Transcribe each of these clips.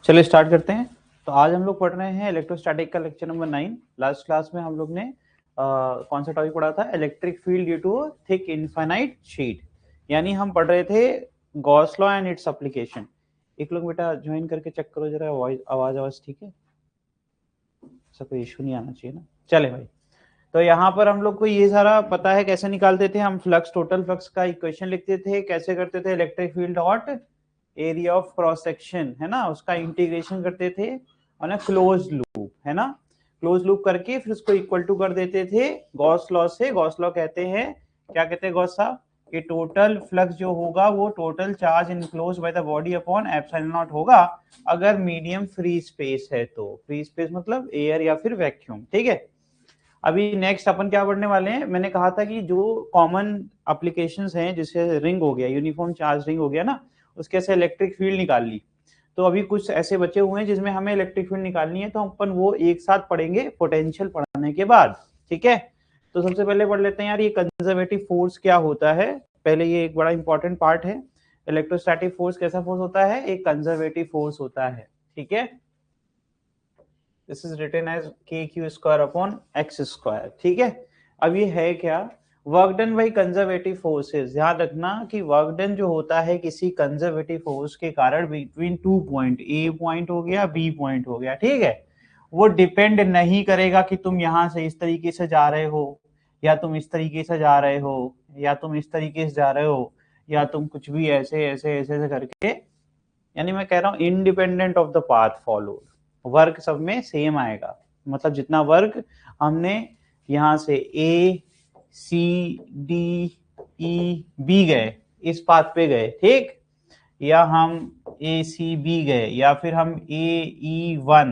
चलिए स्टार्ट करते हैं। तो आज हम लोग पढ़ रहे हैं इलेक्ट्रोस्टैटिक का लेक्चर नंबर 9। लास्ट क्लास में हम लोग ने कौन सा टॉपिक पढ़ा था? Electric field due to thick infinite sheet, यानी हम पढ़ रहे थे Gauss law and its application. एक लोग बेटा ज्वाइन करके चेक करो जरा, आवाज ठीक है, ऐसा कोई इशू नहीं आना चाहिए ना। चले भाई, तो यहाँ पर हम लोग को ये सारा पता है कैसे निकालते थे हम फ्लक्स, टोटल फ्लक्स का इक्वेशन लिखते थे, कैसे करते थे electric field dot area of cross section, है ना, उसका इंटीग्रेशन करते थे और ना क्लोज लूप, है ना, क्लोज लूप करके फिर उसको इक्वल टू कर देते थे गॉस लॉ से। गॉस लॉ कहते हैं, क्या कहते हैं गॉस साहब, कि टोटल फ्लक्स जो होगा वो total charge enclose by the body upon epsilon not होगा अगर मीडियम फ्री स्पेस है तो। फ्री स्पेस मतलब एयर या फिर वैक्यूम, ठीक है। अभी नेक्स्ट अपन क्या पढ़ने वाले हैं, मैंने कहा था कि जो कॉमन एप्लीकेशंस हैं, जैसे रिंग हो गया, यूनिफॉर्म चार्ज रिंग हो गया ना, उसके से इलेक्ट्रिक फील्ड निकाल ली। तो अभी कुछ ऐसे बचे हुए हैं जिसमें हमें इलेक्ट्रिक फील्ड निकालनी है, तो अपन वो एक साथ पढ़ेंगे पोटेंशियल पढ़ने के बाद, ठीक है। तो सबसे पहले पढ़ लेते हैं यार, ये कंजर्वेटिव फोर्स क्या होता है। पहले ये एक बड़ा इंपॉर्टेंट पार्ट है। इलेक्ट्रोस्टैटिक फोर्स कैसा फोर्स होता है? एक कंजर्वेटिव फोर्स होता है, ठीक है। दिस इज रिटन एज के Q square upon x square, ठीक है। अब ये है क्या? Work done by conservative forces. ध्यान रखना कि वर्क डन जो होता है किसी कंजर्वेटिव फोर्स के कारण बिटवीन 2 पॉइंट, ए पॉइंट हो गया, बी पॉइंट हो गया, ठीक है, वो डिपेंड नहीं करेगा कि तुम यहां से इस तरीके से जा रहे हो, या तुम इस तरीके से जा रहे हो, या तुम इस तरीके से जा रहे हो, या तुम कुछ भी ऐसे ऐसे ऐसे ऐसे करके, यानी मैं कह रहा हूं independent of the path followed, work सब में सेम आएगा। मतलब जितना वर्क हमने यहां से ए सी डी ई बी गए, इस पाथ पे गए, ठीक, या हम ए सी बी गए, या फिर हम ए ई वन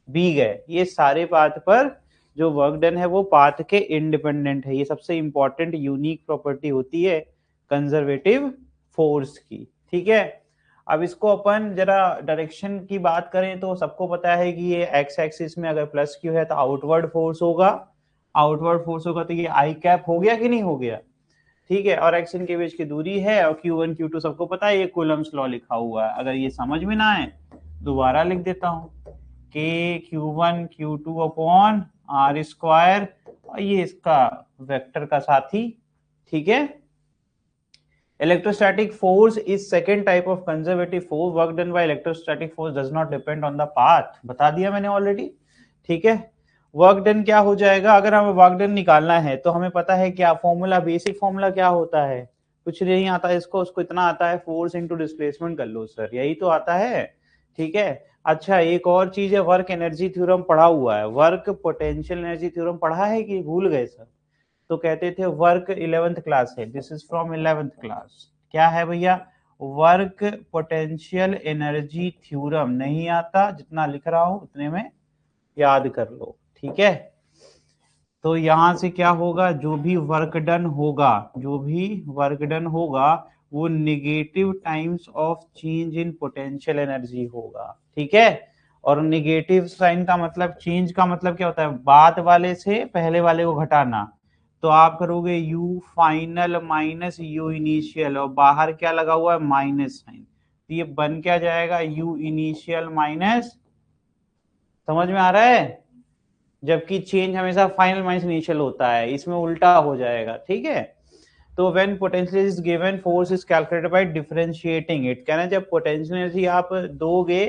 बी गए, ये सारे पाथ पर जो वर्क डन है वो पाथ के इंडिपेंडेंट है। ये सबसे इंपॉर्टेंट यूनिक प्रॉपर्टी होती है कंजर्वेटिव फोर्स की, ठीक है। अब इसको अपन जरा डायरेक्शन की बात करें तो सबको पता है कि ये एक्स एक्सिस में अगर प्लस क्यू है तो आउटवर्ड फोर्स होगा, आउटवर्ड फोर्स होगा तो ये आई कैप हो गया कि नहीं हो गया, ठीक है। और एक्स इनके बीच की दूरी है, और Q1 Q2 सबको पता है, ये कूलम्स लॉ लिखा हुआ है। अगर ये समझ में ना आए दोबारा लिख देता हूं, के Q1 Q2 upon R square, और ये इसका वेक्टर का साथी, ठीक है। Electrostatic force is second type of conservative force. Work done by electrostatic force does not depend on the path. बता दिया मैंने ऑलरेडी, ठीक है। वर्क डन क्या हो जाएगा? अगर हमें वर्क डन निकालना है तो हमें पता है क्या फॉर्मूला, बेसिक फॉर्मूला क्या होता है? कुछ नहीं आता इसको, उसको इतना आता है फोर्स इनटू डिस्प्लेसमेंट कर लो सर, यही तो आता है, ठीक है। अच्छा, एक और चीज है, वर्क एनर्जी थ्योरम पढ़ा हुआ है। वर्क पोटेंशियल एनर्जी थ्योरम पढ़ा है कि भूल गए सर? तो कहते थे वर्क 11th क्लास है, this is from 11th class. क्या है भैया? Work potential energy theorem. नहीं आता? जितना लिख रहा हूं उतने में याद कर लो, ठीक है। तो यहां से क्या होगा, जो भी वर्क डन होगा, जो भी वर्क डन होगा वो negative times of change in potential energy होगा, ठीक है। और निगेटिव साइन का मतलब, चेंज का मतलब क्या होता है? बाद वाले से पहले वाले को घटाना। तो आप करोगे U final minus U initial, और बाहर क्या लगा हुआ है? Minus sign. तो ये बन क्या जाएगा? यू इनिशियल माइनस, समझ में आ रहा है? जबकि चेंज हमेशा फाइनल माइनस इनिशियल होता है, इसमें उल्टा हो जाएगा, ठीक है। तो when potential is given force is calculated by differentiating it. कहना जब पोटेंशियल एनर्जी आप दोगे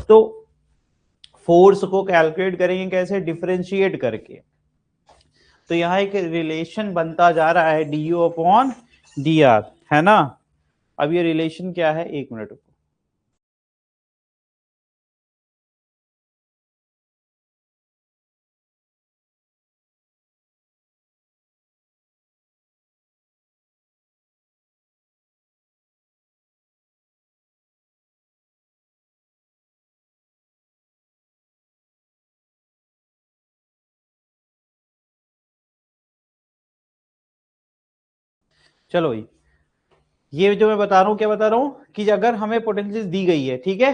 तो फोर्स को कैलकुलेट करेंगे कैसे? डिफरेंशिएट करके। तो यहाँ एक रिलेशन बनता जा रहा है D you upon D R, है ना। अब ये रिलेशन क्या है? एक मिनट रुको। चलो ये जो मैं बता रहा हूँ, क्या बता रहा हूँ कि अगर हमें पोटेंशियल दी गई है, ठीक है,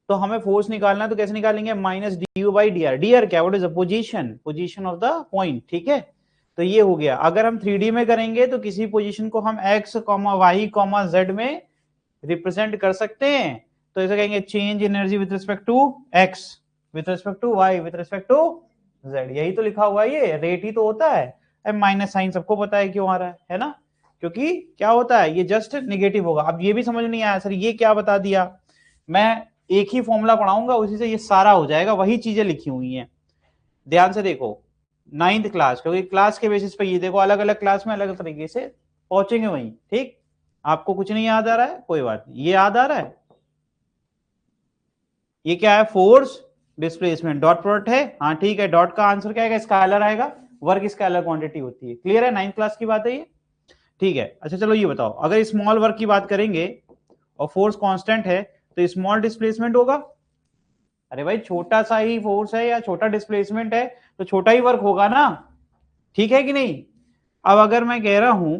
तो हमें फोर्स निकालना है, तो कैसे निकालेंगे? Minus D U by D R. D R क्या? What is the position, position of the point, ठीक है। तो ये हो गया। अगर हम 3D में करेंगे तो किसी पोजीशन को हम x, y, z में रिप्रेजेंट कर सकते हैं। तो ऐसे कहेंगे change energy with respect to X, with respect to Y, with respect to Z. यही तो लिखा हुआ है, ये रेट ही तो होता है। अब माइनस साइन सबको पता है क्यों आ रहा है ना, क्योंकि क्या होता है ये जस्ट निगेटिव होगा। अब ये भी समझ नहीं आया सर ये क्या बता दिया, मैं एक ही फॉर्मूला पढ़ाऊंगा उसी से ये सारा हो जाएगा, वही चीजें लिखी हुई हैं। ध्यान से देखो, 9th क्लास, क्योंकि क्लास के बेसिस पे ये देखो अलग अलग क्लास में अलग अलग तरीके से पहुंचेंगे वहीं। ठीक, आपको कुछ नहीं याद आ रहा है कोई बात नहीं, ये याद आ रहा है, ये क्या है फोर्स डिस्प्लेसमेंट डॉट प्रोडक्ट है। हाँ ठीक है, डॉट का आंसर क्या आएगा, स्केलर आएगा, वर्क स्केलर क्वांटिटी होती है। क्लियर है, 9th क्लास की बात है ये। ठीक है, अच्छा चलो ये बताओ, अगर स्मॉल वर्क की बात करेंगे और फोर्स कांस्टेंट है तो स्मॉल डिस्प्लेसमेंट होगा। अरे भाई छोटा सा ही फोर्स है या छोटा डिस्प्लेसमेंट है तो छोटा ही वर्क होगा ना, ठीक है कि नहीं। अब अगर मैं कह रहा हूं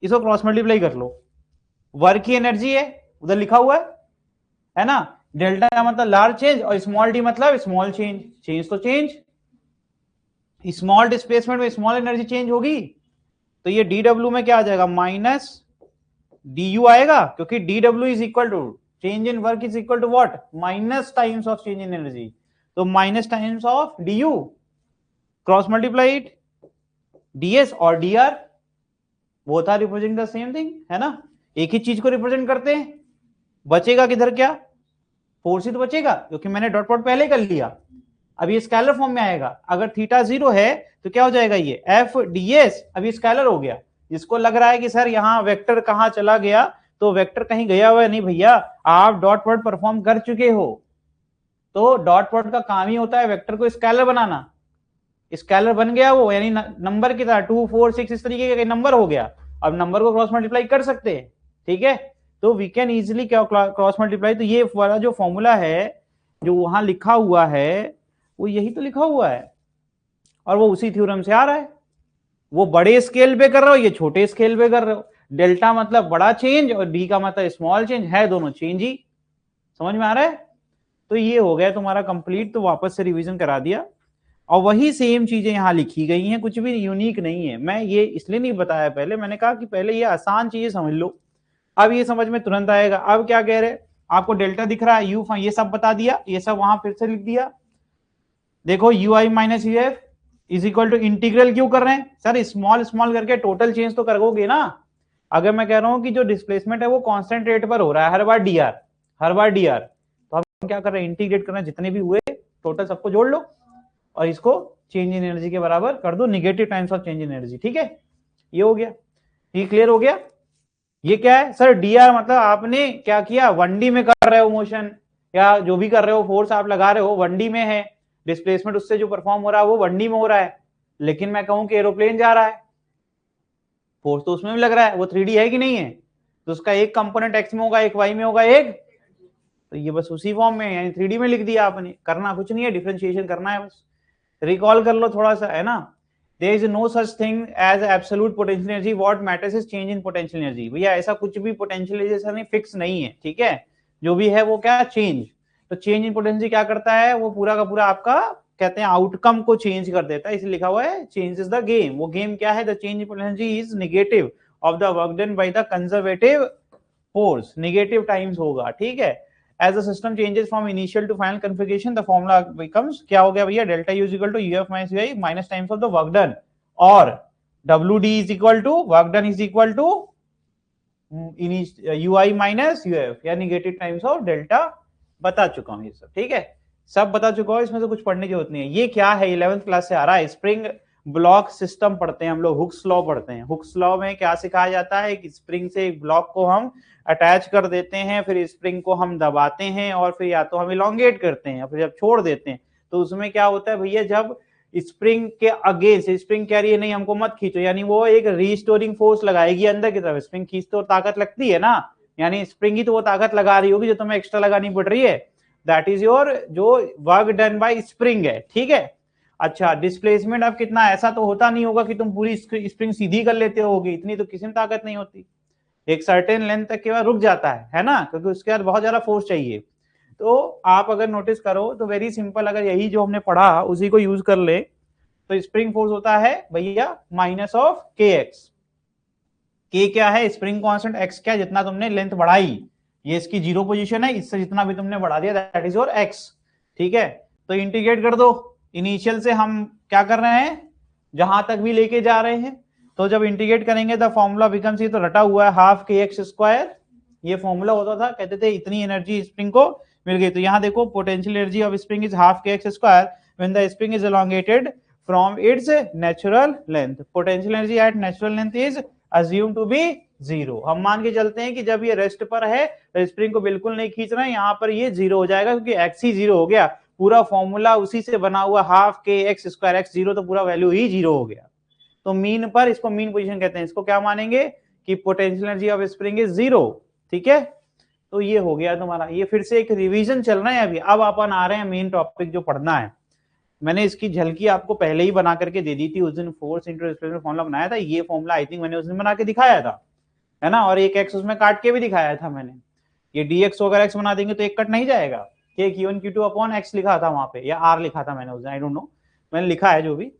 इसको क्रॉस मल्टीप्लाई कर लो, वर्क की एनर्जी है उधर लिखा हुआ है ना, डेल्टा का मतलब लार्ज चेंज और स्मॉल डी मतलब स्मॉल चेंज, चेंज तो चेंज, स्मॉल डिस्प्लेसमेंट में स्मॉल एनर्जी चेंज होगी, तो ये डी डब्ल्यू में क्या आ जाएगा माइनस डी यू आएगा, क्योंकि D W is equal to change in work is equal to what minus times of change in energy, तो minus times of D U cross multiplied DS और DR, both are represent the same thing है ना, एक ही चीज को represent करते हैं। बचेगा किधर क्या, फोर्स ही तो बचेगा, क्योंकि मैंने डॉट प्रोडक्ट पहले कर लिया। अब ये स्केलर फॉर्म में आएगा, अगर थीटा 0 है तो क्या हो जाएगा ये एफ डीएस, अभी स्केलर हो गया। जिसको लग रहा है कि सर यहाँ वेक्टर कहाँ चला गया, तो वेक्टर कहीं गया हुआ है नहीं भैया, आप डॉट प्रोडक्ट परफॉर्म कर चुके हो। तो डॉट प्रोडक्ट का काम ही होता है वेक्टर को स्केलर बनाना, स्केलर बन गया वो, यानी नंबर की तरह 2 4 6 इस तरीके का नंबर हो गया। अब नंबर को क्रॉस मल्टीप्लाई कर सकते हैं, ठीक है, तो वी कैन इजिली क्या क्रॉस मल्टीप्लाई। तो ये वाला जो फॉर्मूला है जो वहां लिखा हुआ है वो यही तो लिखा हुआ है, और वो उसी थ्योरम से आ रहा है। वो बड़े स्केल पे कर रहे हो, ये छोटे स्केल पे कर रहे हो। डेल्टा मतलब बड़ा चेंज और डी का मतलब स्मॉल चेंज, है दोनों चेंज ही। समझ में आ रहा है, तो ये हो गया तुम्हारा कंप्लीट, तो वापस से रिवीजन करा दिया, और वही सेम चीजें यहां लिखी गई हैं, कुछ भी यूनिक नहीं है। मैं ये इसलिए नहीं बताया पहले, मैंने कहा कि पहले ये आसान चीजें समझ लो, अब ये समझ में तुरंत आएगा। अब क्या कह रहे, आपको डेल्टा दिख रहा है, यू ये सब बता दिया, ये सब वहां फिर से लिख दिया। देखो U I minus U F is equal to integral क्यों कर रहे हैं सर, स्मॉल स्मॉल करके टोटल चेंज तो करोगे ना। अगर मैं कह रहा हूं कि जो डिस्प्लेसमेंट है वो कांस्टेंट रेट पर हो रहा है हर बार डीआर, हर बार डीआर, तो हम क्या कर रहे हैं इंटीग्रेट कर रहे हैं, जितने भी हुए टोटल सबको जोड़ लो और इसको चेंज इन एनर्जी के बराबर कर दो, negative times of change in energy. ठीक है, ये हो गया, ये क्लियर हो गया। ये क्या है सर, डीआर मतलब आपने क्या किया 1D में कर रहे हो मोशन, या जो भी कर रहे हो फोर्स आप लगा रहे हो 1D में है, डिस्प्लेसमेंट उससे जो परफॉर्म हो रहा है वो 1D में हो रहा है। लेकिन मैं कहूं कि एरोप्लेन जा रहा है, फोर्स तो उसमें भी लग रहा है, वो 3D है कि नहीं है, तो उसका एक कंपोनेंट एक्स में होगा, एक वाई में होगा, एक, तो ये बस उसी फॉर्म में यानी 3D में लिख दिया आपने, करना कुछ नहीं है, डिफरेंशिएशन करना है बस। रिकॉल कर लो थोड़ा सा है ना, there is no such thing as absolute potential energy, what matters is change in potential energy। भैया ऐसा कुछ भी potential energy नहीं फिक्स नहीं है, ठीक है, जो भी है वो क्या चेंज, तो चेंज इन पोटेंशियल क्या करता है, वो पूरा का पूरा आपका कहते हैं आउटकम को चेंज कर देता है, इसलिए लिखा हुआ है चेंज इज द गेम। वो गेम क्या है, the change in potential is negative of the work done by the conservative force, negative times होगा, ठीक है। As the system changes from initial to final configuration, the formula becomes क्या हो गया भैया, delta U is equal to UF minus UI minus times of the work done, और WD is equal to work done is equal to UI minus UF या negative times of delta. बता चुका हूं ये सब, ठीक है, सब बता चुका हूं, इसमें से कुछ पढ़ने की जरूरत नहीं है। ये क्या है 11th क्लास से आ रहा है, स्प्रिंग ब्लॉक सिस्टम पढ़ते हैं हम लोग, हुक्स लॉ पढ़ते हैं। हुक्स लॉ में क्या सिखाया जाता है कि स्प्रिंग से एक ब्लॉक को हम अटैच कर देते हैं, फिर स्प्रिंग को हम दबाते हैं और फिर या तो हम इलोंगेट करते हैं, फिर जब छोड़ देते हैं तो उसमें क्या होता है भैया, जब स्प्रिंग के अगेंस्ट स्प्रिंग कह रही है नहीं हमको मत खींचो, यानी वो एक रीस्टोरिंग फोर्स लगाएगी अंदर की तरफ, स्प्रिंग खींचते और ताकत लगती है ना, यानी स्प्रिंग ही तो वो ताकत लगा रही होगी जो तुम्हें एक्स्ट्रा लगानी पड़ रही है, दैट इज योर जो वर्क डन बाय स्प्रिंग है, ठीक है। अच्छा डिस्प्लेसमेंट अब कितना, ऐसा तो होता नहीं होगा कि तुम पूरी स्प्रिंग सीधी कर लेते होगे, इतनी तो किसी में ताकत नहीं होती, एक सर्टेन लेंथ तक के बाद रुक जाता है ना, क्योंकि उसके बाद बहुत ज्यादा फोर्स चाहिए। तो आप अगर नोटिस करो तो वेरी सिंपल, अगर यही जो हमने पढ़ा उसी को यूज कर ले तो स्प्रिंग फोर्स होता है भैया माइनस ऑफ के एक्स। के क्या है, स्प्रिंग कांस्टेंट, एक्स क्या जितना तुमने लेंथ बढ़ाई, ये इसकी 0 पोजीशन है, इससे जितना भी तुमने बढ़ा दिया दैट इज योर x, ठीक है। तो इंटीग्रेट कर दो, इनिशियल से हम क्या कर रहे हैं, जहां तक भी लेके जा रहे हैं। तो जब इंटीग्रेट करेंगे द फॉर्मूला बिकम्स, ये तो रटा हुआ है हाफ के एक्स स्क्वायर, ये फॉर्मूला होता था, कहते थे इतनी एनर्जी स्प्रिंग को मिल गई। तो यहाँ देखो potential energy of spring is half K X square when the spring is elongated from its natural length. Potential energy at natural length is assume to be 0। हम मान के चलते हैं कि जब ये रेस्ट पर है तो स्प्रिंग को बिल्कुल नहीं खींच रहे हैं, यहाँ पर ये 0 हो जाएगा क्योंकि एक्स ही 0 हो गया। पूरा फॉर्मूला उसी से बना हुआ, half K X square, x 0 तो पूरा वैल्यू ही 0 हो गया। तो मीन पर, इसको मीन पोजीशन कहते हैं, इसको क्या मानेंगे कि potential energy of spring is 0, ठीक है। तो ये हो गया तुम्हारा, ये फिर से एक रिवीजन चल रहा है अभी। अब अपन आ रहे हैं मेन टॉपिक जो पढ़ना है। मैंने इसकी झलकी आपको पहले ही बना करके दे दी थी उस दिन, फोर्स इंटू डिस्प्लेसमेंट फॉर्मूला बनाया था। ये फॉर्मूला आई थिंक मैंने उस दिन बना के दिखाया था, है ना, और एक एक्स उसमें काट के भी दिखाया था मैंने। ये dx अगर x बना देंगे तो एक कट नहीं जाएगा, k q1 q2 upon x लिखा था वहां पे, या r लिखा था मैंने उस दिन, आई डोंट नो, मैंने लिखा है जो भी।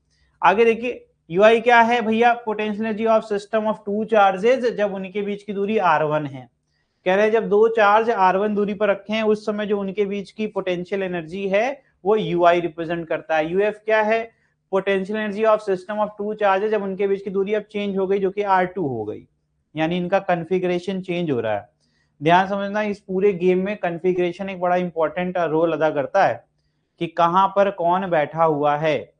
आगे देखिए ui क्या है भैया, potential energy of system of two charges जब उनके बीच की दूरी r1 है। कह रहे हैं जब दो चार्ज r1 दूरी पर रखे हैं उस समय जो उनके बीच की पोटेंशियल एनर्जी है वो ui रिप्रेजेंट करता है। uf क्या है, potential energy of system of two charges जब उनके बीच की दूरी अब चेंज हो गई, जो कि r2 हो गई, यानी इनका कॉन्फ़िगरेशन चेंज हो रहा है। ध्यान समझना, इस पूरे गेम में कॉन्फ़िगरेशन एक बड़ा इंपॉर्टेंट रोल अदा करता है कि कहां पर कौन बैठा हुआ है,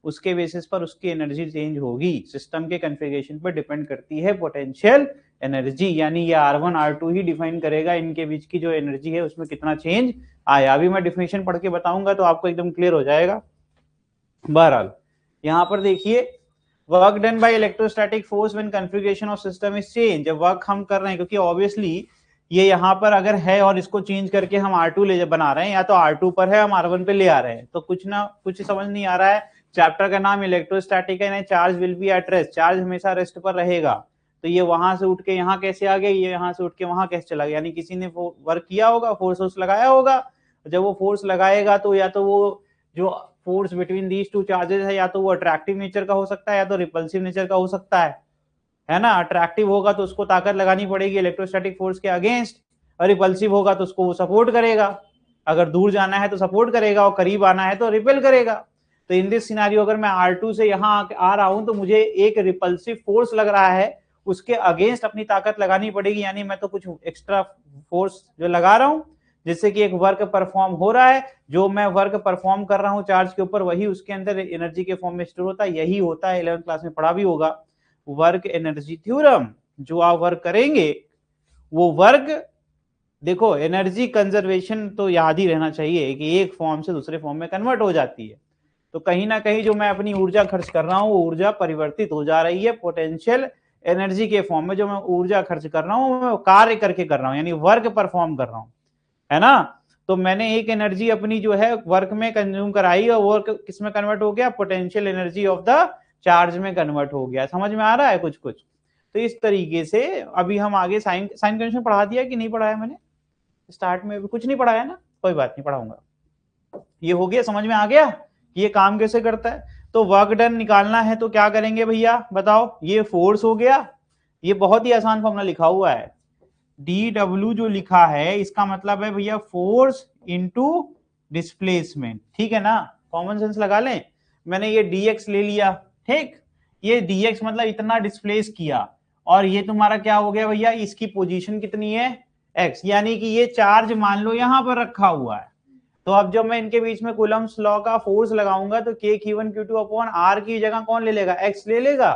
उसके बेसिस पर उसकी एनर्जी चेंज होगी। सिस्टम के कॉन्फ़िगरेशन पर डिपेंड करती है पोटेंशियल एनर्जी, यानी ये R1 R2 ही डिफाइन करेगा इनके बीच की जो एनर्जी है उसमें कितना चेंज आया। अभी मैं डिफिनेशन पढ़ के बताऊंगा तो आपको एकदम क्लियर हो जाएगा। बहरहाल यहां पर देखिए, work done by electrostatic force when configuration of system is change. जब वर्क हम कर रहे हैं, क्योंकि ऑब्वियसली ये यहाँ पर अगर है और इसको चेंज करके हम R2 ले बना रहे हैं, या तो R2 पर है हम R1 पे ले आ रहे हैं, तो कुछ ना कुछ समझ नहीं आ रहा है। चैप्टर का नाम इलेक्ट्रोस्टैटिक है, charge will be at rest, charge हमेशा रेस्ट पर रहेगा। तो ये वहां से उठ के यहाँ कैसे आ गया, ये यहाँ से उठ के वहां कैसे चला गया, यानी किसी ने वर्क किया होगा, फोर्स लगाया होगा। जब वो फोर्स लगाएगा तो या तो वो जो force between these two charges है, या तो वो अट्रैक्टिव नेचर का हो सकता है या तो रिपल्सिव नेचर का हो सकता है ना। अट्रैक्टिव होगा तो उसको ताकत लगानी पड़ेगी इलेक्ट्रोस्टैटिक फोर्स के अगेंस्ट, और रिपल्सिव होगा तो उसको सपोर्ट करेगा। अगर दूर जाना है तो सपोर्ट करेगा और करीब आना है तो रिपेल करेगा। तो इन दिस सिनेरियो अगर मैं R2 से यहाँ आ रहा हूं तो मुझे एक रिपल्सिव फोर्स लग रहा है, उसके अगेंस्ट अपनी ताकत लगानी पड़ेगी, यानी मैं तो कुछ एक्स्ट्रा फोर्स जो लगा रहा हूं जिससे कि एक वर्क परफॉर्म हो रहा है। जो मैं वर्क परफॉर्म कर रहा हूं चार्ज के ऊपर, वही उसके अंदर एनर्जी के फॉर्म में स्टोर होता है। यही होता है, 11th क्लास में पढ़ा भी होगा, वर्क एनर्जी थ्योरम। जो आप वर्क करेंगे वो वर्क, देखो एनर्जी कंजर्वेशन तो याद ही रहना चाहिए कि एक फॉर्म से दूसरे फॉर्म में कन्वर्ट हो जाती है। तो कहीं ना कहीं जो मैं अपनी ऊर्जा खर्च कर रहा हूँ वो ऊर्जा परिवर्तित हो जा रही है पोटेंशियल एनर्जी के फॉर्म में। जो मैं ऊर्जा खर्च कर रहा हूँ मैं कार्य करके कर रहा हूँ, यानी वर्क परफॉर्म कर रहा हूँ, है ना। तो मैंने एक एनर्जी अपनी जो है वर्क में कंज्यूम कराई और वर्क किस में कन्वर्ट हो गया, potential energy of the charge में कन्वर्ट हो गया। समझ में आ रहा है कुछ कुछ। तो इस तरीके से अभी हम आगे साइन कन्वेंशन पढ़ा दिया कि नहीं पढ़ाया मैंने, स्टार्ट में अभी कुछ नहीं पढ़ाया ना, कोई बात नहीं पढ़ाऊंगा। ये हो गया, समझ में आ गया कि ये काम कैसे करता है। तो वर्क डन निकालना है तो क्या करेंगे भैया बताओ, ये फोर्स हो गया, ये बहुत ही आसान फॉर्मूला लिखा हुआ है, dw जो लिखा है इसका मतलब है भैया फोर्स इनटू डिस्प्लेसमेंट, ठीक है ना। कॉमन सेंस लगा लें, मैंने ये dx ले लिया, ठीक, ये dx मतलब इतना डिस्प्लेस किया, और ये तुम्हारा क्या हो गया भैया, इसकी पोजीशन कितनी है x, यानी कि ये चार्ज मान लो यहां पर रखा हुआ है। तो अब जब मैं इनके बीच में कूलम्स लॉ का फोर्स लगाऊंगा तो k q1 q2 upon r की जगह कौन ले लेगा, x ले लेगा।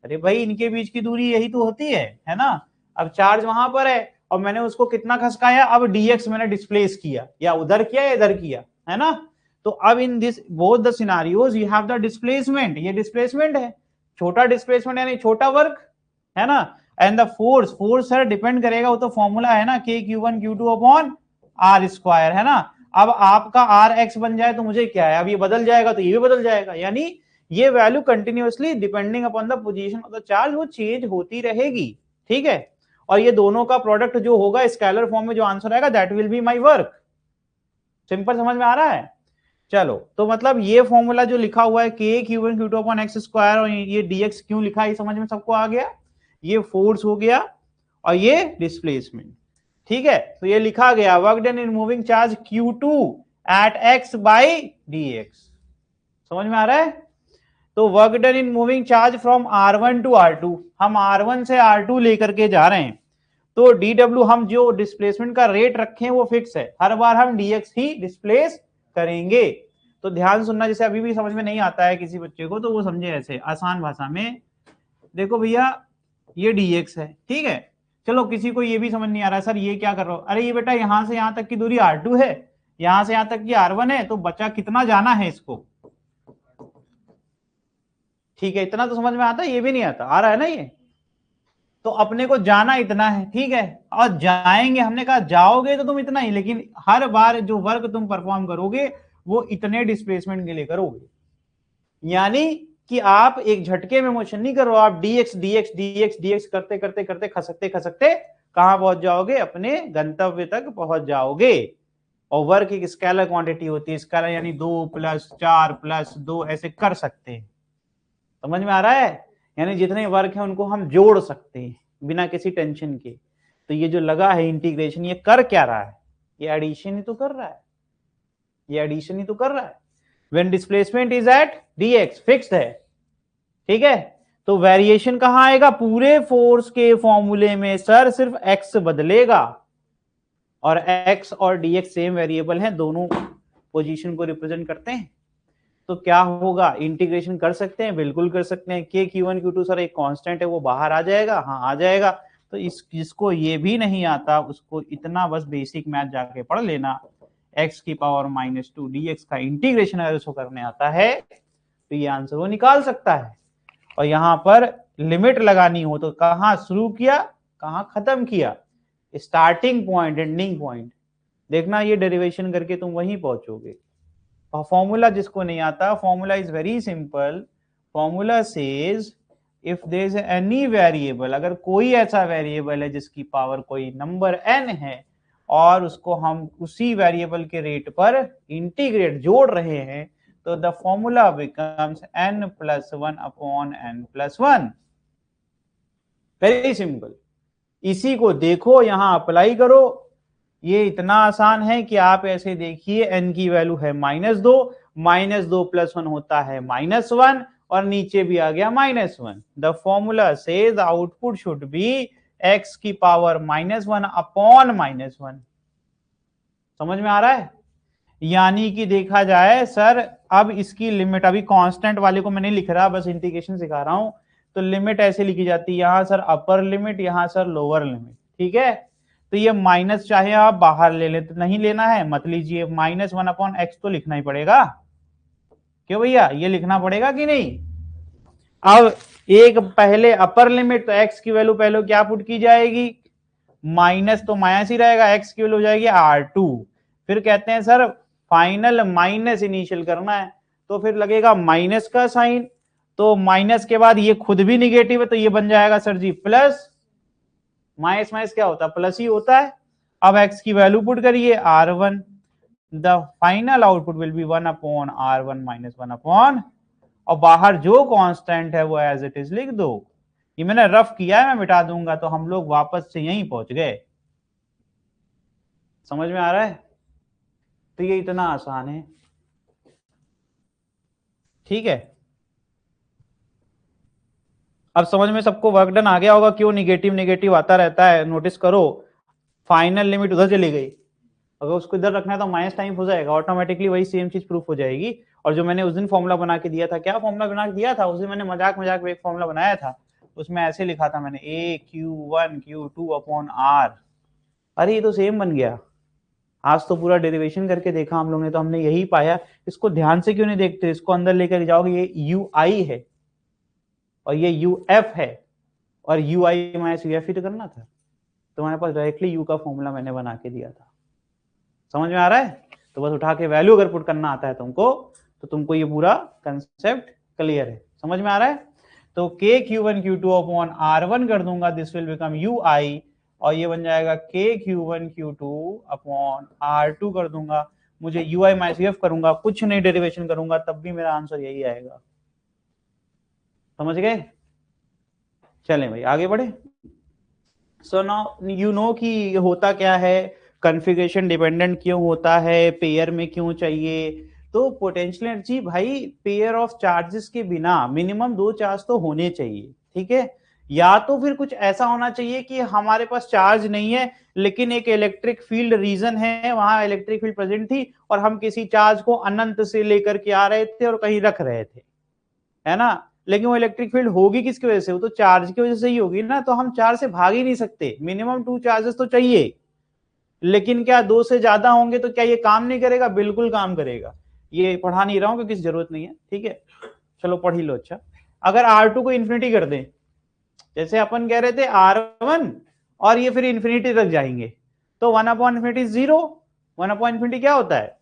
अरे भाई इनके बीच की दूरी यही तो होती है ना। अब चार्ज वहां पर है और मैंने उसको कितना खसकाया, अब dx मैंने डिस्प्लेस किया, या उधर किया या इधर किया, है ना। तो अब in this both the scenarios you have the displacement, ये डिस्प्लेसमेंट है, छोटा डिस्प्लेसमेंट यानी छोटा वर्क, है ना। And the force sir depend करेगा, वो तो फॉर्मूला है ना, k q1 q2 upon r square, है ना। अब आपका r x बन जाए तो मुझे क्या है, अब ये बदल जाएगा तो ये भी बदल जाएगा, यानी ये value continuously depending upon the position of the charge वो चेंज होती रहेगी, ठीक है। और ये दोनों का प्रोडक्ट जो होगा स्केलर फॉर्म में जो आंसर आएगा that will be my work. Simple, समझ में आ रहा है। चलो तो मतलब ये फॉर्मूला जो लिखा हुआ है k q1 q2 upon x square, और ये dx क्यों लिखा है समझ में सबको आ गया, ये फोर्स हो गया और ये डिस्प्लेसमेंट। ठीक है, तो ये लिखा गया work done in moving charge Q2 at x by dx। समझ में आ रहा है? तो work done in moving charge from R1 to R2, हम R1 से R2 लेकर के जा रहे हैं, तो dw हम जो डिस्प्लेसमेंट का रेट रखे हैं वो फिक्स है, हर बार हम dx ही डिस्प्लेस करेंगे। तो ध्यान सुनना, जैसे अभी भी समझ में नहीं आता है किसी बच्चे को तो वो समझे ऐसे आसान भाषा में। देखो भैया ये dx है, ठीक है, चलो किसी को ये भी समझ नहीं आ रहा है सर ये क्या कर रहे हो, अरे ये बेटा यहां से यहां तक की दूरी R2 है, यहां से यहां तक की R1 है, तो बचा कितना जाना है इसको, ठीक है, इतना तो समझ में आता है, ये भी नहीं आता, आ रहा है ना ये, तो अपने को जाना इतना है, ठीक है, और जाएंगे, हमने कहा जाओगे तो तुम इतना ही, लेकिन हर बार जो वर्क तुम परफॉर्म करोगे वो इतने डिस्प्लेसमेंट के लिए करोगे, यानी कि आप एक झटके में मोशन नहीं करो, आप dx dx dx dx करते करते करते खसकते खसकते कहां पहुंच जाओगे, अपने गंतव्य तक पहुंच जाओगे। और वर्क एक स्केलर क्वांटिटी होती है, स्केलर यानी 2 + 4 + 2 ऐसे कर सकते हैं, समझ में आ रहा है, यानी जितने वर्क हैं उनको हम जोड़ सकते हैं बिना किसी टेंशन के। तो ये जो लगा है इंटीग्रेशन, ये कर क्या रहा है, ये एडिशन ही तो कर रहा है, ये एडिशन ही तो कर रहा है। When displacement is at dx fixed है, ठीक है, तो वेरिएशन कहां आएगा, पूरे फोर्स के फॉर्मूले में सर सिर्फ x बदलेगा, और x और dx सेम वेरिएबल हैं, दोनों पोजीशन को रिप्रेजेंट करते हैं। तो क्या होगा, इंटीग्रेशन कर सकते हैं, बिल्कुल कर सकते हैं। k q1 q2 सर एक कांस्टेंट है वो बाहर आ जाएगा, हाँ आ जाएगा। तो इस जिसको ये भी नहीं आता उसको इतना बस बेसिक मैथ जाके पढ़ लेना, x⁻⁻2 dx का इंटीग्रेशन अगर उसको करने आता है तो ये आंसर वो निकाल सकता है। और यहां पर लिमिट लगानी हो तो कहां शुरू किया कहां खत्म किया, स्टार्टिंग पॉइंट एंडिंग पॉइंट, देखना ये डेरिवेशन करके तुम वहीं पहुंचोगे। और फॉर्मूला जिसको नहीं आता, formula is very simple, formula says if there is any variable, अगर कोई ऐसा वेरिएबल है जिसकी पावर कोई नंबर n है और उसको हम उसी वेरिएबल के रेट पर इंटीग्रेट जोड़ रहे हैं, तो the formula becomes n+1/n+1। Very simple, इसी को देखो यहां अप्लाई करो, ये इतना आसान है कि आप ऐसे देखिए n की वैल्यू है -2, -2 + 1 होता है -1, और नीचे भी आ गया -1। The formula says output should be x⁻⁻1/-1। समझ में आ रहा है, यानी कि देखा जाए सर, अब इसकी लिमिट, अभी कांस्टेंट वाले को मैं नहीं लिख रहा, बस इंटीग्रेशन सिखा रहा हूं, तो लिमिट ऐसे लिखी जाती है, यहां सर अपर लिमिट, यहां सर लोअर लिमिट, ठीक है, तो ये माइनस चाहे आप बाहर ले लें तो नहीं लेना है, मत लीजिए, -1/x तो लिखना ही पड़ेगा, क्यों भैया, ये लिखना पड़ेगा कि नहीं। अब एक पहले अपर लिमिट, तो x की वैल्यू पहले क्या पुट की जाएगी, माइनस तो माइनस ही रहेगा, x की वैल्यू हो जाएगी R2, फिर कहते हैं सर फाइनल माइनस इनिशियल करना है, तो फिर लगेगा माइनस का साइन, तो माइनस के बाद ये खुद भी निगेटिव है, तो ये बन जाएगा सर जी प्लस, माइनस माइनस क्या होता है, प्लस ही होता है। अब x की वैल्यू पुट करिए R1, the final output will be 1/R1 - 1/, और बाहर जो कांस्टेंट है वो एज इट इज लिख दो, ये मैंने रफ किया है, मैं मिटा दूंगा, तो हम लोग वापस से यहीं पहुंच गए। समझ में आ रहा है, तो ये इतना आसान है, ठीक है। अब समझ में सबको वर्क डन आ गया होगा, क्यों निगेटिव निगेटिव आता रहता है, नोटिस करो, फाइनल लिमिट उधर चली गई, अगर उसको इधर रखना है तो माइनस टाइम हो जाएगा, ऑटोमेटिकली वही सेम चीज प्रूफ हो जाएगी। और जो मैंने उस दिन फॉर्मूला बना के दिया था, क्या फॉर्मूला बना के दिया था उस दिन, मैंने मजाक मजाक में एक फॉर्मूला बनाया था, उसमें ऐसे लिखा था मैंने AQ1 Q2/R, अरे ये तो सेम बन गया, आज तो पूरा डेरिवेशन करके देखा हम लोग ने, तो हमने यही पाया, इसको ध्यान से क्यों नहीं देखते, इसको अंदर लेकर जाओगे, ये UI है और ये UF है, और UI - UF ही तो करना था, तुम्हारे पास डायरेक्टली U का फॉर्मूला मैंने बना के दिया था। समझ में आ रहा है, तो बस उठा के वैल्यू अगर पुट करना आता है तुमको, तो तुमको ये पूरा कंसेप्ट क्लियर है, समझ में आ रहा है। तो KQ1 Q2/R1 कर दूंगा, दिस विल बिकम UI, और ये बन जाएगा KQ1 Q2/R2 कर दूंगा, मुझे UI - UF करूंगा, कुछ नहीं डेरिवेशन करूंगा, तब भी मेरा आंसर यही आएगा। समझ गए, चलें भाई आगे बढ़े। सो नाउ यू नो कि होता क्या है, कॉन्फ़िगरेशन डिपेंडेंट क्यों होता है, पेयर में क्यों चाहिए। तो पोटेंशियल एनर्जी भाई पेयर ऑफ चार्जेस के बिना मिनिमम 2 चार्ज तो होने चाहिए, ठीक है। या तो फिर कुछ ऐसा होना चाहिए कि हमारे पास चार्ज नहीं है लेकिन एक इलेक्ट्रिक फील्ड रीजन है, वहां इलेक्ट्रिक फील्ड प्रेजेंट थी और हम किसी चार्ज को अनंत से लेकर के आ रहे थे और कहीं रख रहे थे, है ना। लेकिन वो इलेक्ट्रिक फील्ड होगी किसकी वजह से, वो तो चार्ज की वजह से ही होगी ना। तो हम चार्ज से भाग ही नहीं सकते, मिनिमम 2 चार्जेस तो चाहिए। लेकिन क्या 2 से ज्यादा होंगे तो क्या ये काम नहीं करेगा? बिल्कुल काम करेगा। ये पढ़ा नहीं रहा हूं क्योंकि जरूरत नहीं है, ठीक है। चलो पढ़ ही लो। अच्छा, अगर R2 को इन्फिनिटी कर दें, जैसे अपन कह रहे थे R1 और ये फिर इन्फिनिटी तक जाएंगे, तो 1 अपॉन इन्फिनिटी 0। 1 अपॉन इन्फिनिटी क्या होता है?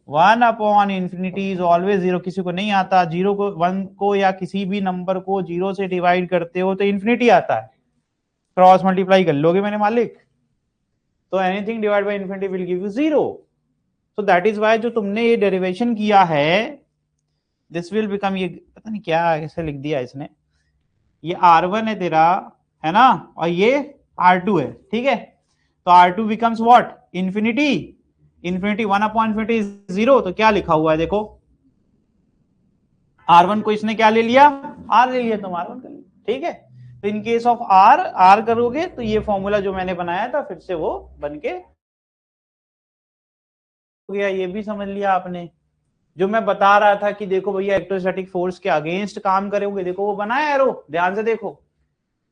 1 अपॉन इन्फिनिटी इज ऑलवेज 0। किसी को नहीं आता, 0 को 1 को या किसी भी नंबर को 0 से डिवाइड करते हो तो इन्फिनिटी आता है, क्रॉस मल्टीप्लाई कर लोगे मेरे मालिक। तो anything divide by infinity will give you 0। So that is why जो तुमने ये डेरिवेशन किया है, दिस विल बिकम, ये पता नहीं क्या ऐसे लिख दिया इसने, ये R1 है तेरा, है ना, और ये R2 है, ठीक है। तो R2 becomes what? Infinity. Infinity 1 upon infinity 0, तो क्या लिखा हुआ है देखो, R1 को इसने क्या ले लिया? R ले लिया, तुम R1 कर लिया, ठीक है। तो इन केस ऑफ R करोगे तो ये फॉर्मूला जो मैंने बनाया था फिर से वो बन के हो गया। ये भी समझ लिया आपने। जो मैं बता रहा था कि देखो भैया इलेक्ट्रोस्टैटिक फोर्स के अगेंस्ट काम करोगे, देखो वो बनाया एरो, ध्यान से देखो,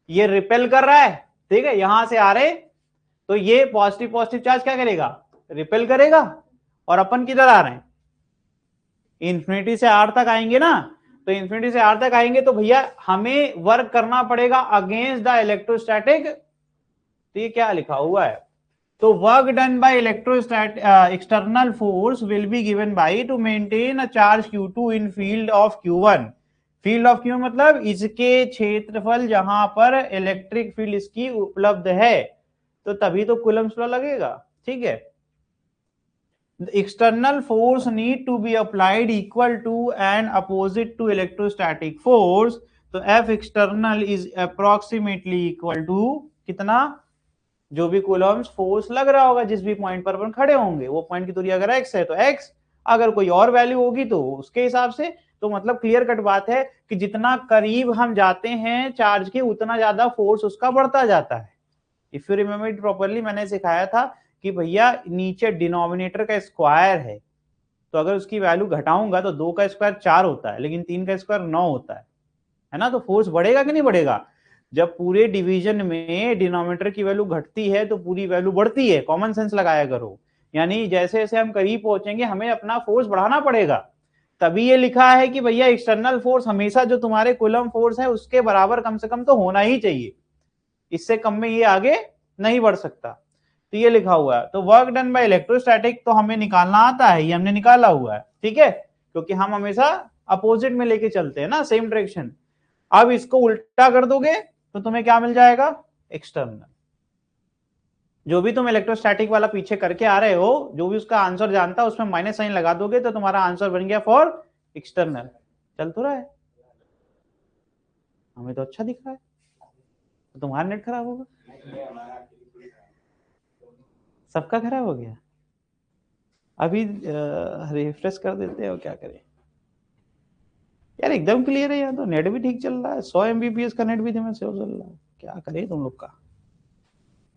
ये रिपेल कर रहा है, ठीक है, यहां से आ रहे, तो ये पॉजिटिव पॉजिटिव चार्ज क्या करेगा? रिपेल करेगा। और अपन किधर आ रहे हैं? इंफिनिटी से आर तक आएंगे ना। तो इंफिनिटी से आर तक आएंगे तो भैया हमें वर्क करना पड़ेगा अगेंस्ट द इलेक्ट्रोस्टैटिक। तो ये क्या लिखा हुआ है? तो work done by electrostatic external force will be given by two maintain a charge Q2 in field of Q1। Field of Q मतलब इसके क्षेत्रफल जहां पर इलेक्ट्रिक फील्ड इसकी उपलब्ध है, तो तभी तो कूलम्ब्स लॉ लगेगा, ठीक है। The external force need to be applied equal to and opposite to electrostatic force. तो F external is approximately equal to कितना? जो भी कूलम्ब्स फोर्स लग रहा होगा जिस भी पॉइंट पर अपन खड़े होंगे, वो पॉइंट की दूरी अगर x है तो x, अगर कोई और वैल्यू होगी तो उसके हिसाब से। तो मतलब क्लियर कट बात है कि जितना करीब हम जाते हैं चार्ज के उतना ज्यादा फोर्स उसका बढ़ता जाता है। If you remember it properly, मैंने सिखाया था कि भैया नीचे डिनोमिनेटर का स्क्वायर है, तो अगर उसकी वैल्यू घटाऊंगा तो 2 का स्क्वायर 4 होता है लेकिन 3 का स्क्वायर 9 होता है ना। तो फोर्स बढ़ेगा कि नहीं बढ़ेगा? जब पूरे डिवीजन में डिनोमिनेटर की वैल्यू घटती है तो पूरी वैल्यू बढ़ती है, कॉमन सेंस लगाया करो। यानी जैसे जैसे हम करीब पहुंचेंगे हमें अपना फोर्स बढ़ाना पड़ेगा। तभी ये लिखा है कि भैया एक्सटर्नल फोर्स हमेशा जो तुम्हारे कूलम फोर्स है उसके बराबर कम से कम तो होना ही चाहिए, इससे कम में ये आगे नहीं बढ़ सकता। तो ये लिखा हुआ है। तो वर्क डन बाय इलेक्ट्रोस्टैटिक तो हमें निकालना आता है, ये हमने निकाला हुआ है, ठीक है, क्योंकि हम हमेशा अपोजिट में लेके चलते हैं ना, सेम डायरेक्शन। अब इसको उल्टा कर दोगे तो तुम्हें क्या मिल जाएगा? एक्सटर्नल। जो भी तुम इलेक्ट्रोस्टैटिक वाला पीछे करके आ रहे हो, जो भी उसका आंसर जानता है उसमें माइनस साइन लगा दोगे तो तुम्हारा आंसर बन गया फॉर एक्सटर्नल। चल तो रहा है, हमें तो अच्छा दिख रहा है, तो तुम्हारा नेट खराब होगा, सबका खराब हो गया। अभी रिफ्रेश कर देते हैं और क्या करें यार, एकदम क्लियर है यार, तो नेट भी ठीक चल रहा है, 100 Mbps का नेट भी धीमे से चल रहा है, क्या करें तुम लोग का।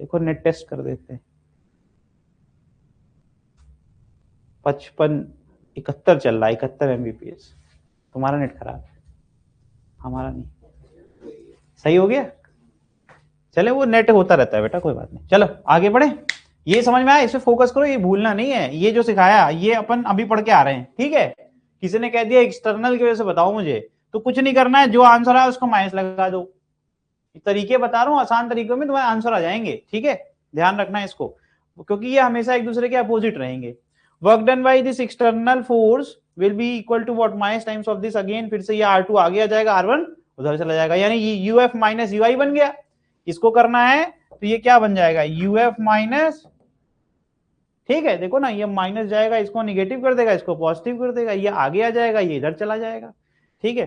देखो नेट टेस्ट कर देते हैं, 55 71 चल रहा है, 71 Mbps। तुम्हारा नेट खराब है, हमारा नहीं, सही हो गया। चले वो नेट होता रहता है बेटा, कोई बात नहीं, चलो आगे बढ़े। ये समझ में आया, इस पे फोकस करो, ये भूलना नहीं है। ये जो सिखाया ये अपन अभी पढ़ के आ रहे हैं, ठीक है। किसी ने कह दिया एक्सटर्नल की वजह से बताओ मुझे, तो कुछ नहीं करना है, जो आंसर आया उसको माइनस लगा दो। तरीके बता रहा हूँ, आसान तरीकों में तुम्हारे आंसर आ जाएंगे, ठीक है। ध्यान रखना है इसको, क्योंकि ये हमेशा एक दूसरे के अपोजिट रहेंगे। Work done by this external force will be equal to what? Minus times of this, again फिर से ये R2 आगे आ जाएगा, R1 उधर चला जाएगा, यानी ये UF माइनस UI बन गया। इसको करना है तो ये क्या बन जाएगा? UF माइनस, ठीक है, देखो ना, ये माइनस जाएगा, इसको निगेटिव कर देगा, इसको पॉजिटिव कर देगा, ये आगे आ जाएगा, ये इधर चला जाएगा, ठीक है।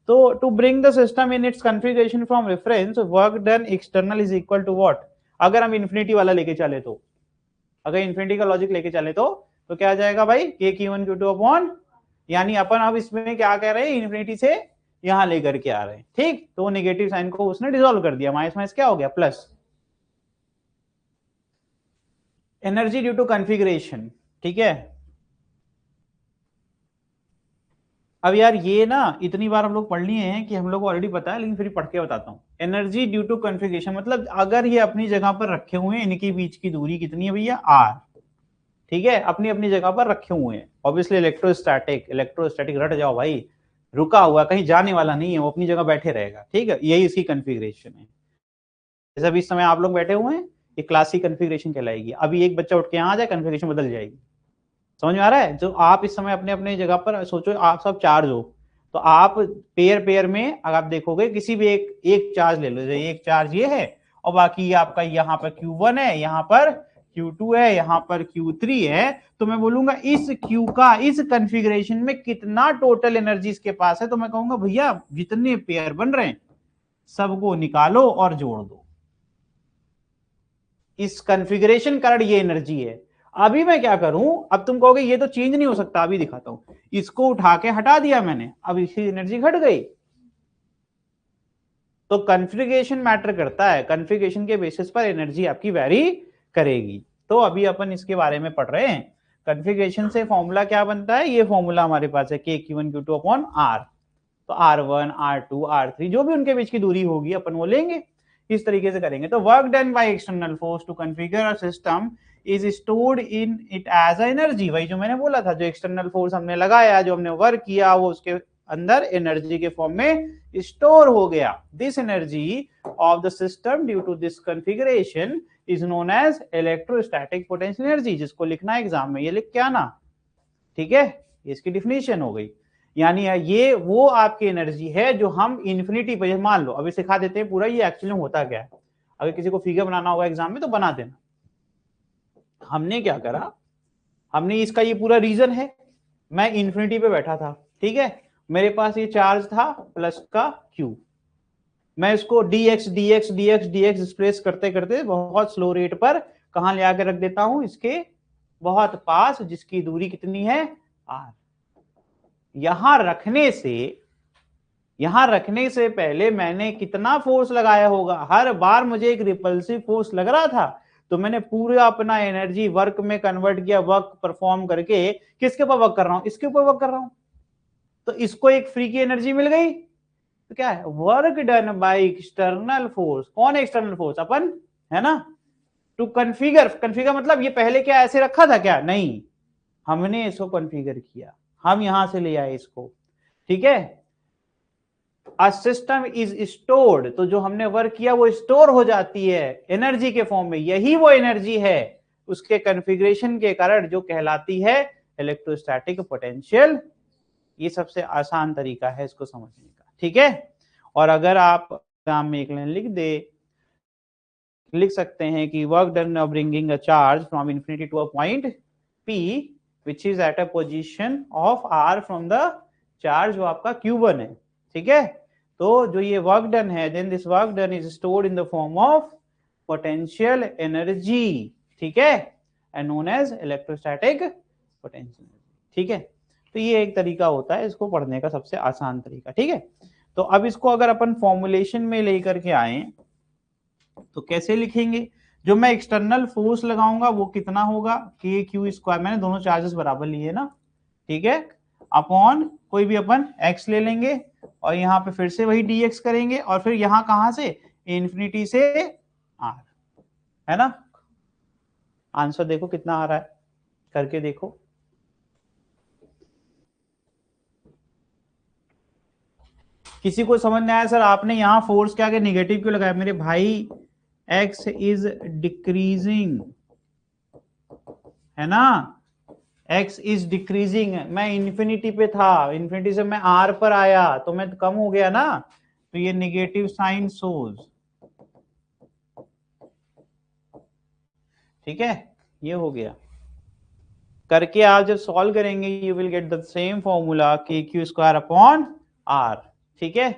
तो to bring the system in its configuration from reference, work done external is equal to what? अगर हम इन्फिनिटी वाला लेके चले तो, अगर इन्फिनिटी का लॉजिक लेके चले तो क्या आ जाएगा भाई? k q1 q2 अपॉन, यानी अपन अब इसमें क्या कह रहे हैं, इन्फिनिटी से यहां लेकर के आ रहे हैं, ठीक। तो नेगेटिव साइन को उसने डिसॉल्व कर दिया, माइनस माइनस क्या हो गया, plus. Energy due to configuration, ठीक है। अब यार ये ना इतनी बार हम लोग पढ़ लिए हैं कि हम लोग को ऑलरेडी पता है, लेकिन फिर पढ़ के बताता हूँ। एनर्जी ड्यू टू कॉन्फ़िगरेशन मतलब अगर ये अपनी जगह पर रखे हुए हैं, इनके बीच की दूरी कितनी है भैया, r, ठीक है, अपनी अपनी जगह पर रखे हुए हैं। ऑब्वियसली इलेक्ट्रोस्टैटिक रट जाओ भाई, रुका हुआ कहीं जाने वाला नहीं है, वो अपनी जगह बैठे रहेगा, ठीक है, यही इसकी कॉन्फ़िगरेशन है। जैसे अभी इस समय आप लोग बैठे हुए हैं, ये क्लास की कॉन्फ़िगरेशन कहलाएगी। अभी एक बच्चा उठ के यहाँ आ जाए, कॉन्फ़िगरेशन बदल जाएगी। समझ में आ रहा है? जो आप इस समय अपने अपने जगह पर सोचो, आप सब चार्ज हो, तो आप पेयर पेयर में अगर आप देखोगे, किसी भी एक चार्ज ले लो, एक चार्ज ये है और बाकी आपका यहाँ पर Q1 है, यहाँ पर Q2 है, यहाँ पर Q3 है, तो मैं बोलूंगा इस Q का इस कॉन्फ़िगरेशन में कितना टोटल एनर्जी इसके पास है, तो मैं कहूंगा भैया जितने पेयर बन रहे हैं सबको निकालो और जोड़ दो, इस कॉन्फ़िगरेशन कारण ये एनर्जी है। अभी मैं क्या करूं, अब तुम कहोगे ये तो चेंज नहीं हो सकता, अभी दिखाता हूं। इसको उठा के हटा दिया मैंने, अब इसकी एनर्जी घट गई। तो कॉन्फ़िगरेशन मैटर करता है, कॉन्फ़िगरेशन के बेसिस पर एनर्जी आपकी वेरी करेगी। तो अभी अपन इसके बारे में पढ़ रहे हैं। कॉन्फ़िगरेशन से फॉर्मूला क्या बनता है, ये फॉर्मूला हमारे पास है k q1 q2 upon r। तो r1 r2 r3 जो भी उनके बीच की दूरी होगी अपन वो लेंगे, इस तरीके से करेंगे। तो work done by external force to configure a system is stored in it as energy. वही जो मैंने बोला था, जो एक्सटर्नल फोर्स हमने लगाया, जो हमने वर्क किया, वो उसके अंदर एनर्जी के फॉर्म में स्टोर हो गया। This energy of the system due to this configuration is known as electrostatic potential energy, जिसको लिखना है एग्जाम में, ये लिख के आना, ठीक है। इसकी डिफिनेशन हो गई, यानी ये वो आपकी एनर्जी है जो हम इन्फिनिटी पे, मान लो अभी सिखा देते हैं पूरा ये एक्चुअली होता क्या है। अगर किसी को फिगर बनाना होगा एग्जाम में तो बना देना। हमने क्या करा, हमने इसका ये पूरा रीजन है, मैं इन्फिनिटी पे बैठा था, ठीक है, मेरे पास ये चार्ज था प्लस का Q, मैं इसको dx dx dx dx displace करते करते बहुत स्लो रेट पर कहां ले आकर रख देता हूं, इसके बहुत पास, जिसकी दूरी कितनी है, r। यहां रखने से पहले मैंने कितना फोर्स लगाया होगा, हर बार मुझे एक रिपल्सिव फोर्स लग रहा था, तो मैंने पूरा अपना एनर्जी वर्क में कन्वर्ट किया, वर्क परफॉर्म करके किसके ऊपर वर्क कर रहा हूं, इसके ऊपर वर्क कर रहा हूं, तो इसको एक फ्री की एनर्जी मिल गई। तो क्या है, work done by external force. कौन है एक्सटर्नल फोर्स, अपन, है ना। टू कन्फिगर मतलब ये पहले क्या ऐसे रखा था क्या, नहीं, हमने इसको कॉन्फ़िगर किया, हम यहां से ले आए इसको, ठीक है। अ सिस्टम इज स्टोर्ड, तो जो हमने वर्क किया वो स्टोर हो जाती है एनर्जी के फॉर्म में, यही वो एनर्जी है उसके कॉन्फ़िगरेशन के कारण जो कहलाती है इलेक्ट्रोस्टैटिक पोटेंशियल। ये सबसे आसान तरीका है इसको समझने का, ठीक है। और अगर आप एग्जाम में एक लाइन लिख सकते हैं कि work done of bringing a charge from infinity to a point P which is at a position of R from the charge जो आपका Q1 है, ठीक है। तो जो ये वर्क डन है, then this work done is stored in the form of potential energy, ठीक है, and known as electrostatic potential, ठीक है। तो ये एक तरीका होता है इसको पढ़ने का, सबसे आसान तरीका, ठीक है। तो अब इसको अगर अपन फॉर्मुलेशन में लेकर के आए तो कैसे लिखेंगे, जो मैं एक्सटर्नल फोर्स लगाऊंगा वो कितना होगा, के क्यू स्क्वायर, मैंने दोनों चार्जेस बराबर लिए ना, ठीक है, अपॉन कोई भी अपन x ले लेंगे और यहाँ पे फिर से वही dx करेंगे और फिर यहाँ कहां से, इंफिनिटी से r, है ना। आंसर देखो कितना आ रहा है, करके देखो। किसी को समझ नहीं आया सर आपने यहाँ फोर्स क्या के निगेटिव क्यों लगाया, मेरे भाई x इज डिक्रीजिंग, है ना, x इज डिक्रीजिंग, मैं इंफिनिटी पे था, इंफिनिटी से मैं r पर आया तो मैं कम हो गया ना, तो ये नेगेटिव साइन सोज, ठीक है, ये हो गया। करके आप जब सॉल्व करेंगे you will get the same formula के क्यू स्क्वायर अपॉन r, ठीक है।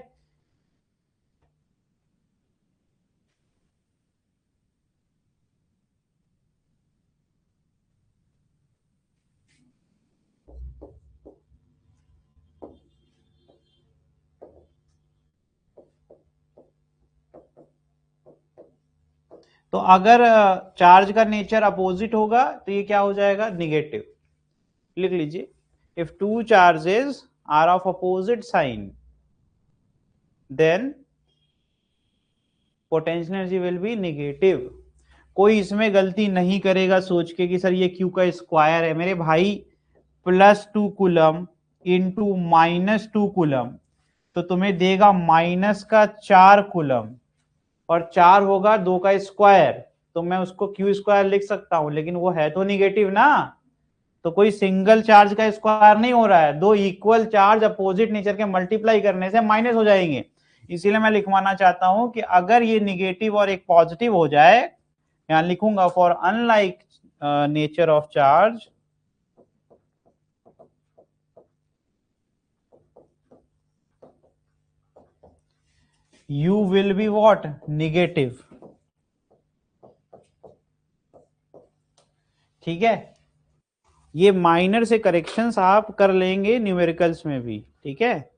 तो अगर चार्ज का नेचर अपोजिट होगा तो ये क्या हो जाएगा, निगेटिव। लिख लीजिए, if two charges are of opposite sign then potential energy will be negative. कोई इसमें गलती नहीं करेगा सोच के कि सर ये क्यू का स्क्वायर है। मेरे भाई +2 कूलम इंटू -2 कूलम तो तुम्हें देगा -4 कूलम, और 4 होगा 2 का स्क्वायर, तो मैं उसको क्यू स्क्वायर लिख सकता हूं, लेकिन वो है तो निगेटिव ना। तो कोई सिंगल चार्ज का स्क्वायर नहीं हो रहा है, दो इक्वल चार्ज अपोजिट नेचर के मल्टीप्लाई करने से माइनस हो जाएंगे। इसीलिए मैं लिखवाना चाहता हूं कि अगर ये निगेटिव और एक पॉजिटिव हो जाए, यहां लिखूंगा for unlike nature of charge you will be what, negative. ठीक है, ये माइनर से करेक्शंस आप कर लेंगे न्यूमेरिकल्स में भी, ठीक है।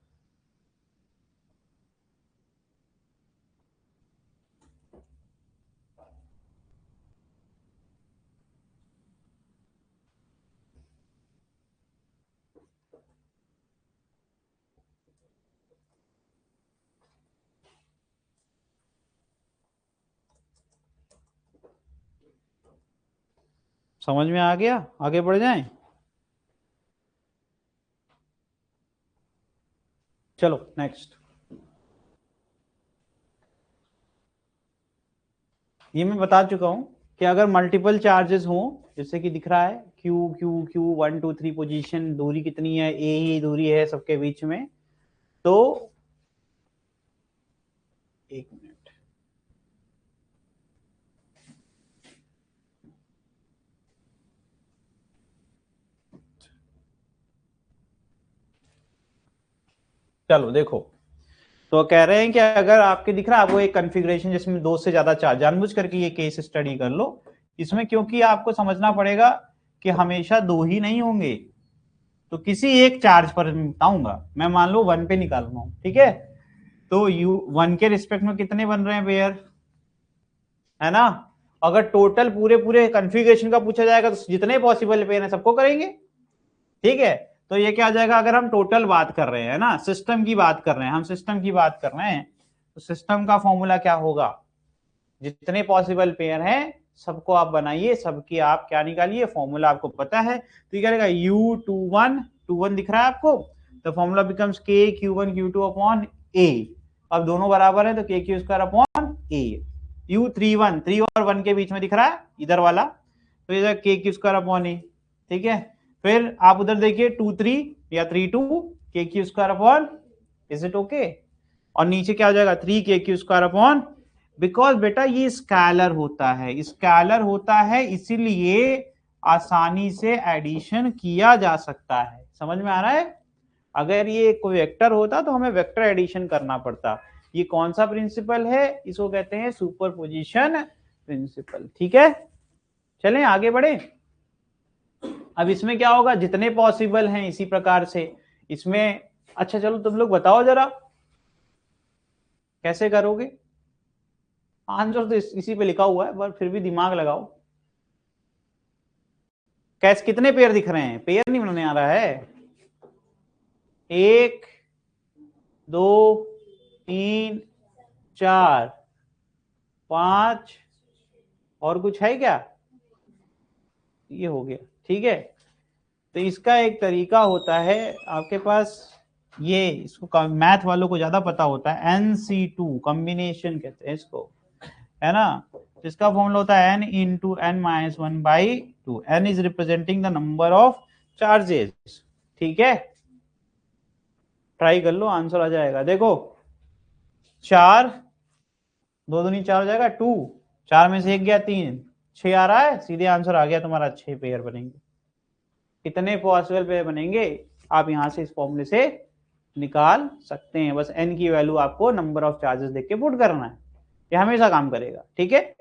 समझ में आ गया, आगे बढ़ जाएं। चलो नेक्स्ट। ये मैं बता चुका हूं कि अगर मल्टीपल चार्जेस हों, जैसे कि दिख रहा है क्यू क्यू क्यू 1 2 3 पोजीशन, दूरी कितनी है, ए ही दूरी है सबके बीच में, तो एक मिनट, चलो देखो। तो कह रहे हैं कि अगर आपके दिख रहा है आपको एक कॉन्फ़िगरेशन जिसमें 2 से ज्यादा चार्ज, जानबूझ करके ये केस स्टडी कर लो इसमें, क्योंकि आपको समझना पड़ेगा कि हमेशा 2 ही नहीं होंगे, तो किसी एक चार्ज पर बताऊंगा मैं, मान लो 1 पे निकाल रहा हूं, ठीक है। तो यू 1 के रिस्पेक्ट में कितने बन रहे हैं पेयर, है ना। अगर टोटल पूरे पूरे कॉन्फ़िगरेशन का पूछा जाएगा तो जितने पॉसिबल पेयर हैं सबको करेंगे, ठीक है। तो ये क्या आ जाएगा, अगर हम टोटल बात कर रहे हैं ना, सिस्टम की बात कर रहे हैं, हम सिस्टम की बात कर रहे हैं, तो सिस्टम का फॉर्मूला क्या होगा, जितने पॉसिबल पेयर हैं सबको आप बनाइए, सबकी आप क्या निकालिए, फॉर्मूला आपको पता है। तो ये क्या रहेगा, U21 दिख रहा है आपको, तो formula becomes KQ1Q2 upon A। अब दोनों बराबर है तो KQ square upon A। U31 3 और 1 के बीच में दिख रहा है इधर वाला, तो ये KQ स्क्वायर अपॉन A, ठीक है। फिर आप उधर देखिए 2 3 या 3 2 KQ square upon, is it okay. और नीचे क्या हो जाएगा 3KQ स्क्वायर अपॉन, बिकॉज बेटा ये स्केलर होता है, स्केलर होता है इसीलिए आसानी से एडिशन किया जा सकता है। समझ में आ रहा है, अगर ये कोई वेक्टर होता तो हमें वेक्टर एडिशन करना पड़ता। ये कौन सा प्रिंसिपल है, इसको कहते हैं सुपरपोजिशन प्रिंसिपल, ठीक है। चलें आगे बढ़े। अब इसमें क्या होगा, जितने पॉसिबल हैं इसी प्रकार से इसमें, अच्छा चलो तुम लोग बताओ जरा कैसे करोगे। आंसर तो इसी पे लिखा हुआ है, पर फिर भी दिमाग लगाओ। कैसे, कितने पेयर दिख रहे हैं, पेयर नहीं बनाने आ रहा है, 1 2 3 4 5, और कुछ है क्या, ये हो गया, ठीक है। तो इसका एक तरीका होता है आपके पास, ये इसको मैथ वालों को ज्यादा पता होता है, NC2 कॉम्बिनेशन कहते हैं इसको, है ना। इसका फॉर्मूला होता है n into n-1/2, n is representing the number of charges, ठीक है। ट्राई कर लो, आंसर आ जाएगा। देखो 4 2 दूनी 4 हो जाएगा, 2 4 में से 1 गया 3, 6 आ रहा है, सीधे आंसर आ गया तुम्हारा, 6 पेयर बनेंगे। कितने पॉसिबल पेयर बनेंगे आप यहां से इस फॉर्मूले से निकाल सकते हैं। बस n की वैल्यू आपको नंबर ऑफ चार्जेस देख के पुट करना है, ये हमेशा काम करेगा। ठीक है,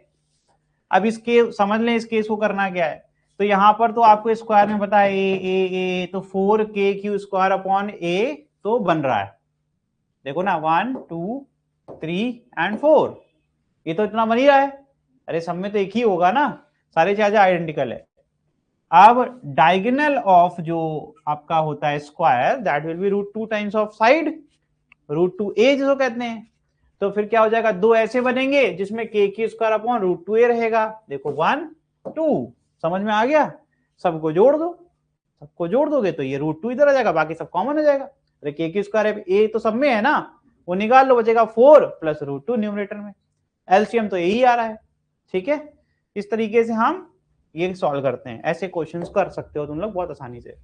अब इसके समझ लें इस केस को करना क्या है। तो यहां पर तो आपको स्क्वायर में पता है ए तो 4k³ स्क्वायर अपॉन a तो बन रहा है, देखो ना 1 2 3 एंड 4, ये तो इतना बन ही रहा है। अरे सब में तो एक ही होगा ना, सारे चार्ज आइडेंटिकल है। अब डायगोनल ऑफ जो आपका होता है square that will be √2 times of side, √2a जिसको कहते हैं। तो फिर क्या हो जाएगा, दो ऐसे बनेंगे जिसमें k² अपॉन √2a रहेगा। देखो 1 2, समझ में आ गया। सबको जोड़ दो, सबको जोड़ दोगे तो ये √2 इधर आ जाएगा, बाकी सब कॉमन हो जाएगा। अरे k² है, a तो सब में है ना, वो निकाल लो, बचेगा 4 प्लस √2 न्यूमरेटर में। एलसीएम तो यही आ रहा है। ठीक है, इस तरीके से हम ये सॉल्व करते हैं। ऐसे क्वेश्चंस कर सकते हो तुम लोग बहुत आसानी से।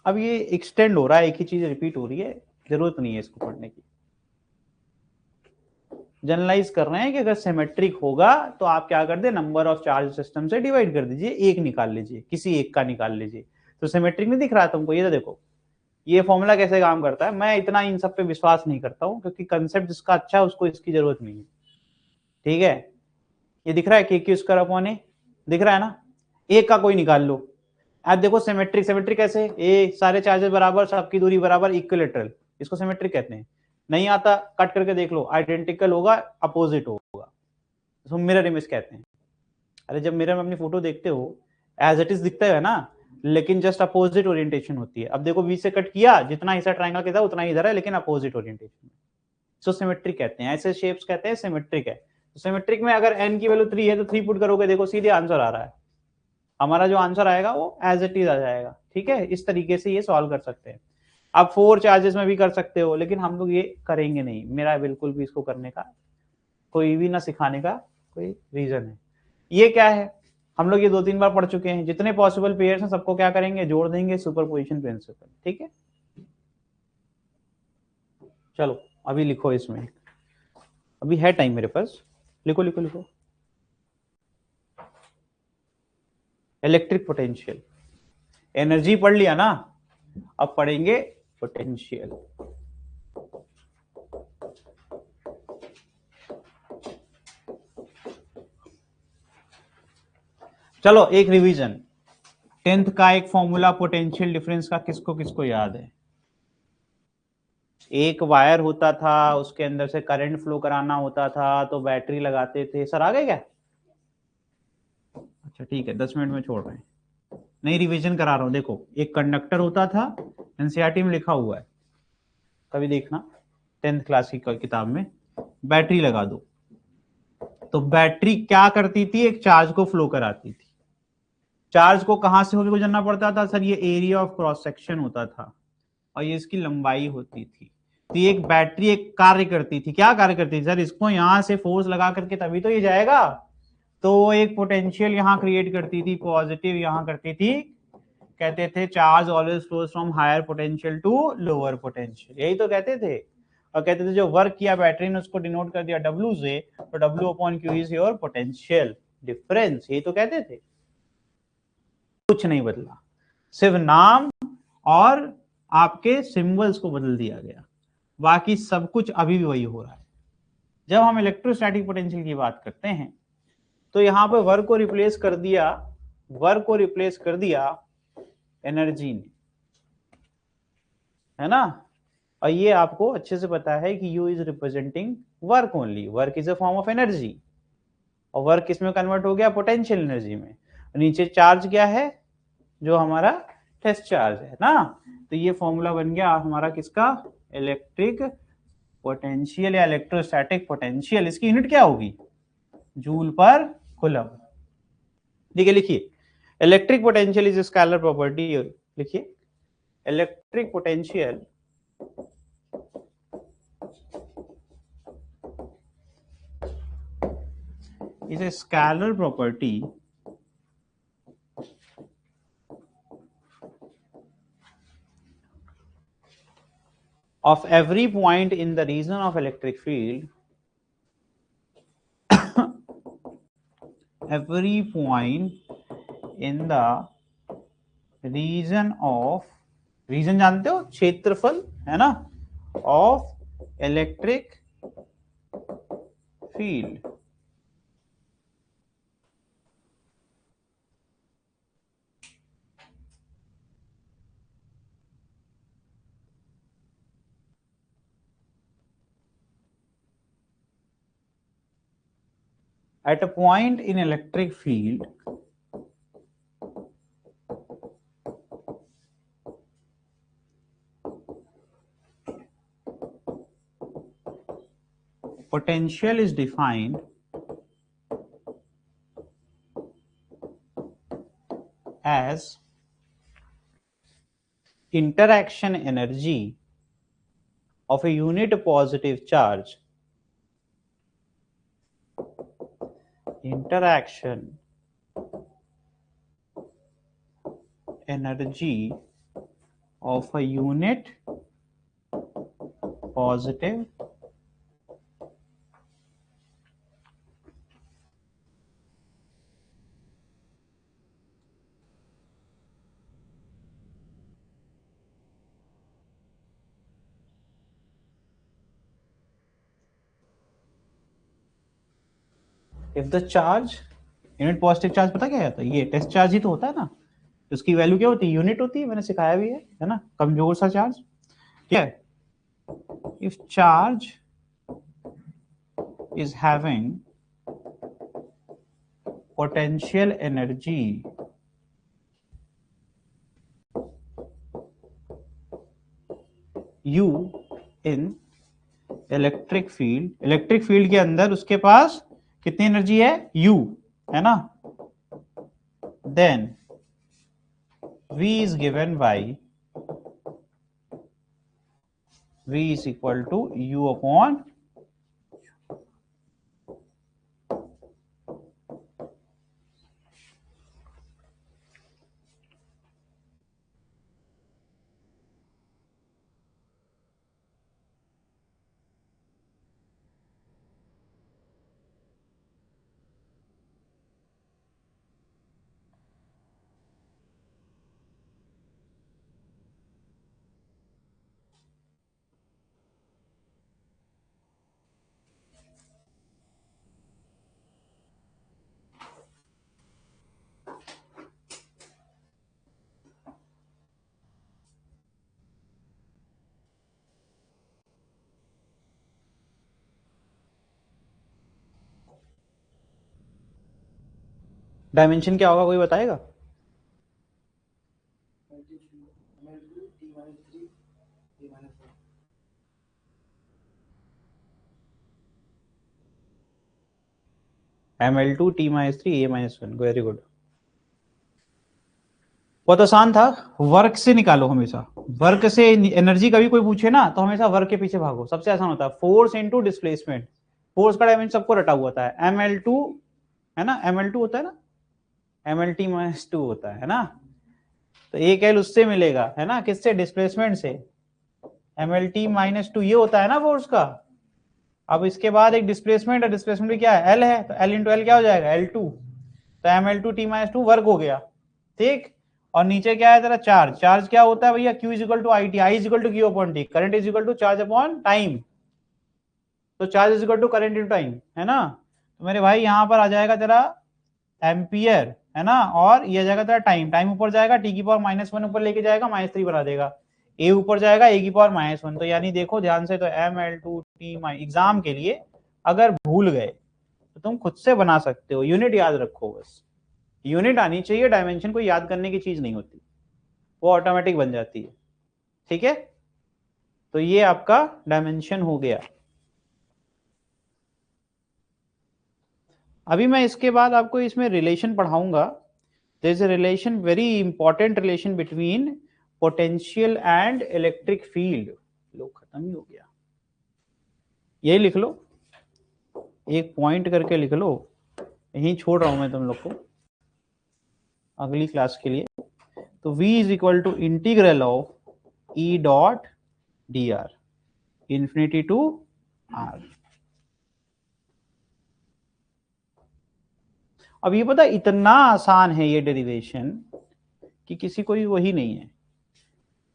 अब ये एक्सटेंड हो रहा है, एक ही चीज रिपीट हो रही है, जरूरत नहीं है इसको पढ़ने की। जनरलाइज कर रहे हैं कि अगर सिमेट्रिक होगा तो आप क्या कर दे, नंबर ऑफ चार्ज सिस्टम से डिवाइड कर दीजिए, एक निकाल लीजिए, किसी एक का निकाल लीजिए। तो सिमेट्रिक नहीं दिख रहा तुमको, ये तो देखो ये फॉर्मूला कैसे काम करता है। मैं इतना इन सब पे विश्वास नहीं करता हूँ क्योंकि कंसेप्ट जिसका अच्छा है उसको इसकी जरूरत नहीं है। ठीक है, ये दिख रहा है k² अपॉन a, दिख रहा है ना, एक का कोई निकाल लो। अब देखो सिमेट्रिक, सिमेट्रिक कैसे, ए सारे चार्जेस बराबर, सबकी दूरी बराबर, इक्विलेटरल, इसको सिमेट्रिक कहते हैं। नहीं आता कट करके देख लो, आइडेंटिकल होगा अपोजिट होगा, इसको मिरर इमेज कहते हैं। अरे जब मिरर में अपनी फोटो देखते हो एज इट इज दिखता है ना, लेकिन जस्ट अपोजिट ओरिएंटेशन होती है। अब देखो 20 से कट किया, जितना हिस्सा ट्रायंगल के था उतना ही इधर है, लेकिन अपोजिट ओरिएंटेशन, सो सिमेट्रिक कहते हैं। ऐसे शेप्स कहते हैं सिमेट्रिक है। तो सिमेट्रिक में अगर n की वैल्यू 3 है तो 3 पुट करोगे, देखो सीधे आंसर आ रहा है, हमारा जो आंसर आएगा वो एज इट इज आ जाएगा। ठीक है, इस तरीके से ये सॉल्व कर सकते हैं। आप 4 चार्जेस में भी कर सकते हो, लेकिन हम लोग ये करेंगे नहीं, मेरा बिल्कुल भी इसको करने का कोई भी ना सिखाने का कोई रीजन है। ये क्या है, हम लोग ये 2-3 बार पढ़ चुके हैं। जितने पॉसिबल पेयर्स हैं सबको क्या करेंगे, जोड़ देंगे, सुपरपोजिशन प्रिंसिपल। ठीक है, चलो अभी लिखो, इसमें अभी है टाइम मेरे पास, लिखो लिखो लिखो। इलेक्ट्रिक पोटेंशियल, एनर्जी पढ़ लिया ना, अब पढ़ेंगे पोटेंशियल। चलो एक रिवीजन, 10th का एक फॉर्मूला पोटेंशियल डिफरेंस का किसको किसको याद है। एक वायर होता था, उसके अंदर से करंट फ्लो कराना होता था, तो बैटरी लगाते थे। सर आ गए क्या? अच्छा ठीक है, 10 मिनट में छोड़ रहे हैं, नहीं रिवीजन करा रहा हूं। देखो एक कंडक्टर होता था, एनसीईआरटी में लिखा हुआ है, कभी देखना 10th क्लास की किताब में। बैटरी लगा दो, तो बैटरी क्या करती थी, एक चार्ज को फ्लो कराती थी। चार्ज को कहां से होकर गुजरना पड़ता था सर, ये एरिया ऑफ क्रॉस सेक्शन होता था और ये इसकी लंबाई होती थी। तो ये एक बैटरी एक कार्य करती थी, क्या कार्य करती थी सर, इसको यहां से फोर्स लगा करके तभी तो ये जाएगा। तो एक पोटेंशियल यहां क्रिएट करती थी, पॉजिटिव यहां करती थी, कहते थे charge always flows from higher potential to lower potential, यही तो कहते थे। और कहते थे जो वर्क किया बैटरी ने उसको डिनोट कर दिया W से, तो W upon Q is your potential difference, यही तो कहते थे। कुछ नहीं बदला, सिर्फ नाम और आपके सिंबल्स को बदल दिया गया, बाकी सब कुछ अभी भी वही हो रहा है। जब हम इलेक्ट्रोस्टैटिक पोटेंशियल की बात करते हैं तो यहां पर वर्क को रिप्लेस कर दिया, वर्क को रिप्लेस कर दिया एनर्जी ने, है ना। और ये आपको अच्छे से पता है कि U is representing work only, work is a form of energy, और वर्क किसमें कन्वर्ट हो गया, पोटेंशियल एनर्जी में। नीचे चार्ज क्या है, जो हमारा टेस्ट चार्ज है ना। तो ये फॉर्मूला बन गया हमारा किसका, इलेक्ट्रिक पोटेंशियल या इलेक्ट्रोस्टैटिक पोटेंशियल। इसकी यूनिट क्या होगी, जूल पर कूलम। ठीक है, लिखिए electric potential is scalar property, लिखिए electric potential is a scalar property of every point in the region of electric field every point in the region of, region जानते हो, क्षेत्रफल है ना, of electric field. At a point in electric field, potential is defined as interaction energy of a unit positive charge, interaction energy of a unit positive if the charge, unit positive charge पता क्या होता है, ये test charge ही तो होता है ना, उसकी वैल्यू क्या होती है, यूनिट होती है, मैंने सिखाया भी है ना, कमजोर सा चार्ज, ठीक है। If charge is having potential energy U in electric field, electric field के अंदर उसके पास कितनी एनर्जी है, U, है ना, then V is given by V is equal to U upon, dimension क्या होगा, कोई बताएगा? ml2 t-3 a-1, very good, बहुत आसान था। वर्क से निकालो हमेशा, वर्क से एनर्जी कभी कोई पूछे ना तो हमेशा वर्क के पीछे भागो, सबसे आसान होता है। फोर्स इनटू डिस्प्लेसमेंट, फोर्स का डायमेंशन सबको रटा हुआ होता है, ml2 है ना, ml2 होता है ना, mlt-2 होता है ना, तो एक एल उससे मिलेगा है ना, किससे, डिस्प्लेसमेंट से, mlt-2 ये होता है ना फोर्स का। अब इसके बाद एक डिस्प्लेसमेंट है, डिस्प्लेसमेंट भी क्या है, एल है, तो एल इंटू एल क्या हो जाएगा, L2, तो ml2t-2 वर्क हो गया, ठीक। और नीचे क्या है तेरा चार्ज, चार्ज क्या होता है भैया, Q is equal to IT, I is equal to Q upon T, current is equal to charge upon time, तो charge is equal to current into time, है ना। तो मेरे भाई यहाँ पर आ जाएगा तेरा एम्पियर, है ना, और ये आ जाएगा तेरा टाइम, टाइम ऊपर जाएगा, T की पावर -1 ऊपर लेके जाएगा, -3 बना देगा, A ऊपर जाएगा, A की पावर -1, तो यानी देखो ध्यान से, तो ml2t, एग्जाम के लिए अगर भूल गए तो तुम खुद से बना सकते हो, यूनिट याद रखो, बस यूनिट आनी चाहिए, डायमेंशन को याद करने की चीज नहीं होती, वो ऑटोमेटिक बन जाती है, ठीक है। तो ये आपका डायमेंशन हो गया। अभी मैं इसके बाद आपको इसमें रिलेशन पढ़ाऊंगा, there is a relation, very important relation between potential and electric field. लो खत्म ही हो गया, यही लिख लो, एक पॉइंट करके लिख लो, यहीं छोड़ रहा हूं मैं तुम लोग को अगली क्लास के लिए। तो V is equal to integral of E dot D R, infinity to R, अब ये पता इतना आसान है ये डेरिवेशन कि किसी को भी वही नहीं है।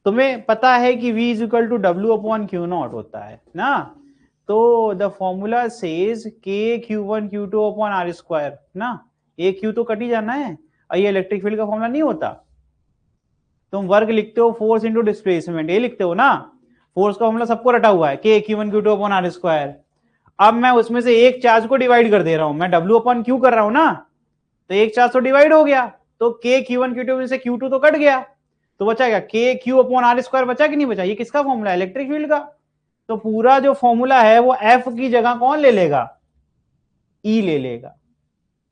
तुम्हें पता है कि v is equal to W upon Q not होता है ना, तो the formula says k q1 q2 upon R square ना, ए क्यू तो कट ही जाना है, और ये इलेक्ट्रिक फील्ड का फॉर्मूला नहीं होता। तुम वर्क लिखते हो फोर्स इंटू डिस्प्लेसमेंट, ये लिखते हो ना, फोर्स का फॉर्मूला सबको रटा हुआ है k q1 q2 upon R square. अब मैं उसमें से एक चार्ज को डिवाइड कर दे रहा हूं, मैं w अपॉन q कर रहा हूं ना, तो एक चार्ज तो डिवाइड हो गया, तो k q1 q2 में से q2 तो कट गया, तो बचा क्या k q upon R square बचा कि नहीं बचा। ये किसका फॉर्मूला है, इलेक्ट्रिक फील्ड का। तो पूरा जो फॉर्मूला है वो f की जगह कौन ले लेगा, E ले लेगा।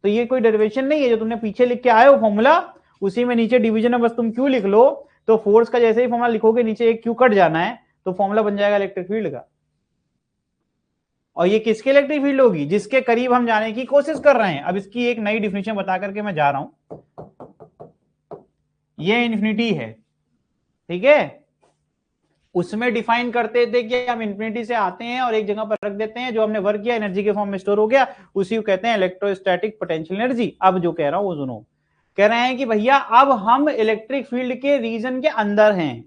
तो ये कोई डेरिवेशन नहीं है, जो तुमने पीछे लिख के आए हो फॉर्मूला, उसी में नीचे डिवीजन में बस तुम q लिख लो, तो फोर्स का जैसे ही फॉर्मूला लिखोगे नीचे एक q कट जाना है, तो फॉर्मूला बन जाएगा इलेक्ट्रिक फील्ड का। और ये किसके इलेक्ट्रिक फील्ड होगी, जिसके करीब हम जाने की कोशिश कर रहे हैं। अब इसकी एक नई डिफिनेशन बता करके मैं जा रहा हूं, ये इंफिनिटी है, ठीक है, उसमें डिफाइन करते थे कि हम इंफिनिटी से आते हैं और एक जगह पर रख देते हैं, जो हमने वर्क किया एनर्जी के फॉर्म में स्टोर हो गया, उसी को कहते हैं इलेक्ट्रोस्टैटिक पोटेंशियल एनर्जी। अब जो कह रहा हूं वो सुनो, कह रहे हैं कि भैया अब हम इलेक्ट्रिक फील्ड के रीजन के अंदर हैं,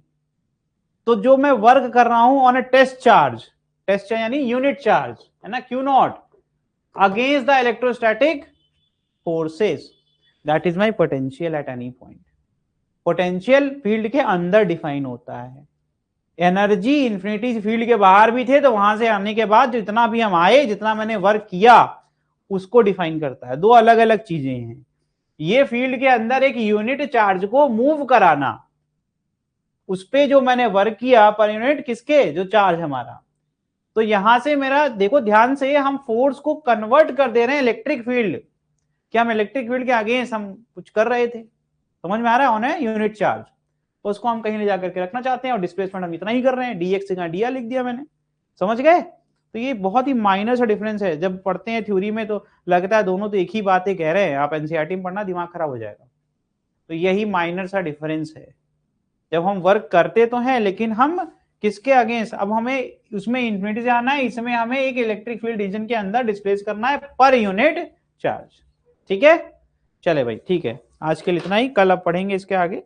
तो जो मैं वर्क कर रहा हूं ऑन ए टेस्ट चार्ज यानी यूनिट चार्ज है ना, Q not against the electrostatic forces, that is my potential at any point. Potential field के अंदर डिफाइन होता है, एनर्जी इंफिनिटी फील्ड के बाहर भी थे, तो वहां से आने के बाद जितना भी हम आए, जितना मैंने वर्क किया, उसको डिफाइन करता है। दो अलग अलग चीजें हैं। ये फील्ड के अंदर एक यूनिट चार्ज को मूव कराना, उस पे जो मैंने वर्क किया पर यूनिट किसके, जो चार्ज हमारा। तो यहां से मेरा देखो ध्यान से, हम फोर्स को कन्वर्ट कर दे रहे हैं इलेक्ट्रिक फील्ड, क्या हम इलेक्ट्रिक फील्ड के अगेंस्ट हम कुछ कर रहे थे, समझ में आ रहा है, ऑन है यूनिट चार्ज, तो उसको हम कहीं ले जाकर के रखना चाहते हैं, और डिस्प्लेसमेंट हम इतना ही कर रहे हैं, dx से dr लिख दिया मैंने, समझ गए। तो ये बहुत ही माइनर सा डिफरेंस है, जब पढ़ते हैं थ्योरी में तो लगता है दोनों तो एक ही बातें कह रहे हैं, आप एनसीईआरटी में पढ़ना दिमाग खराब हो जाएगा। तो यही माइनर सा डिफरेंस है, जब हम वर्क करते तो हैं लेकिन हम किसके अगेंस्ट, अब हमें उसमें इंफिनिटी से आना है, इसमें हमें एक इलेक्ट्रिक फील्ड रीजन के अंदर डिस्प्लेस करना है पर यूनिट चार्ज, ठीक है। चले भाई ठीक है, आज के लिए इतना ही, कल अब पढ़ेंगे इसके आगे।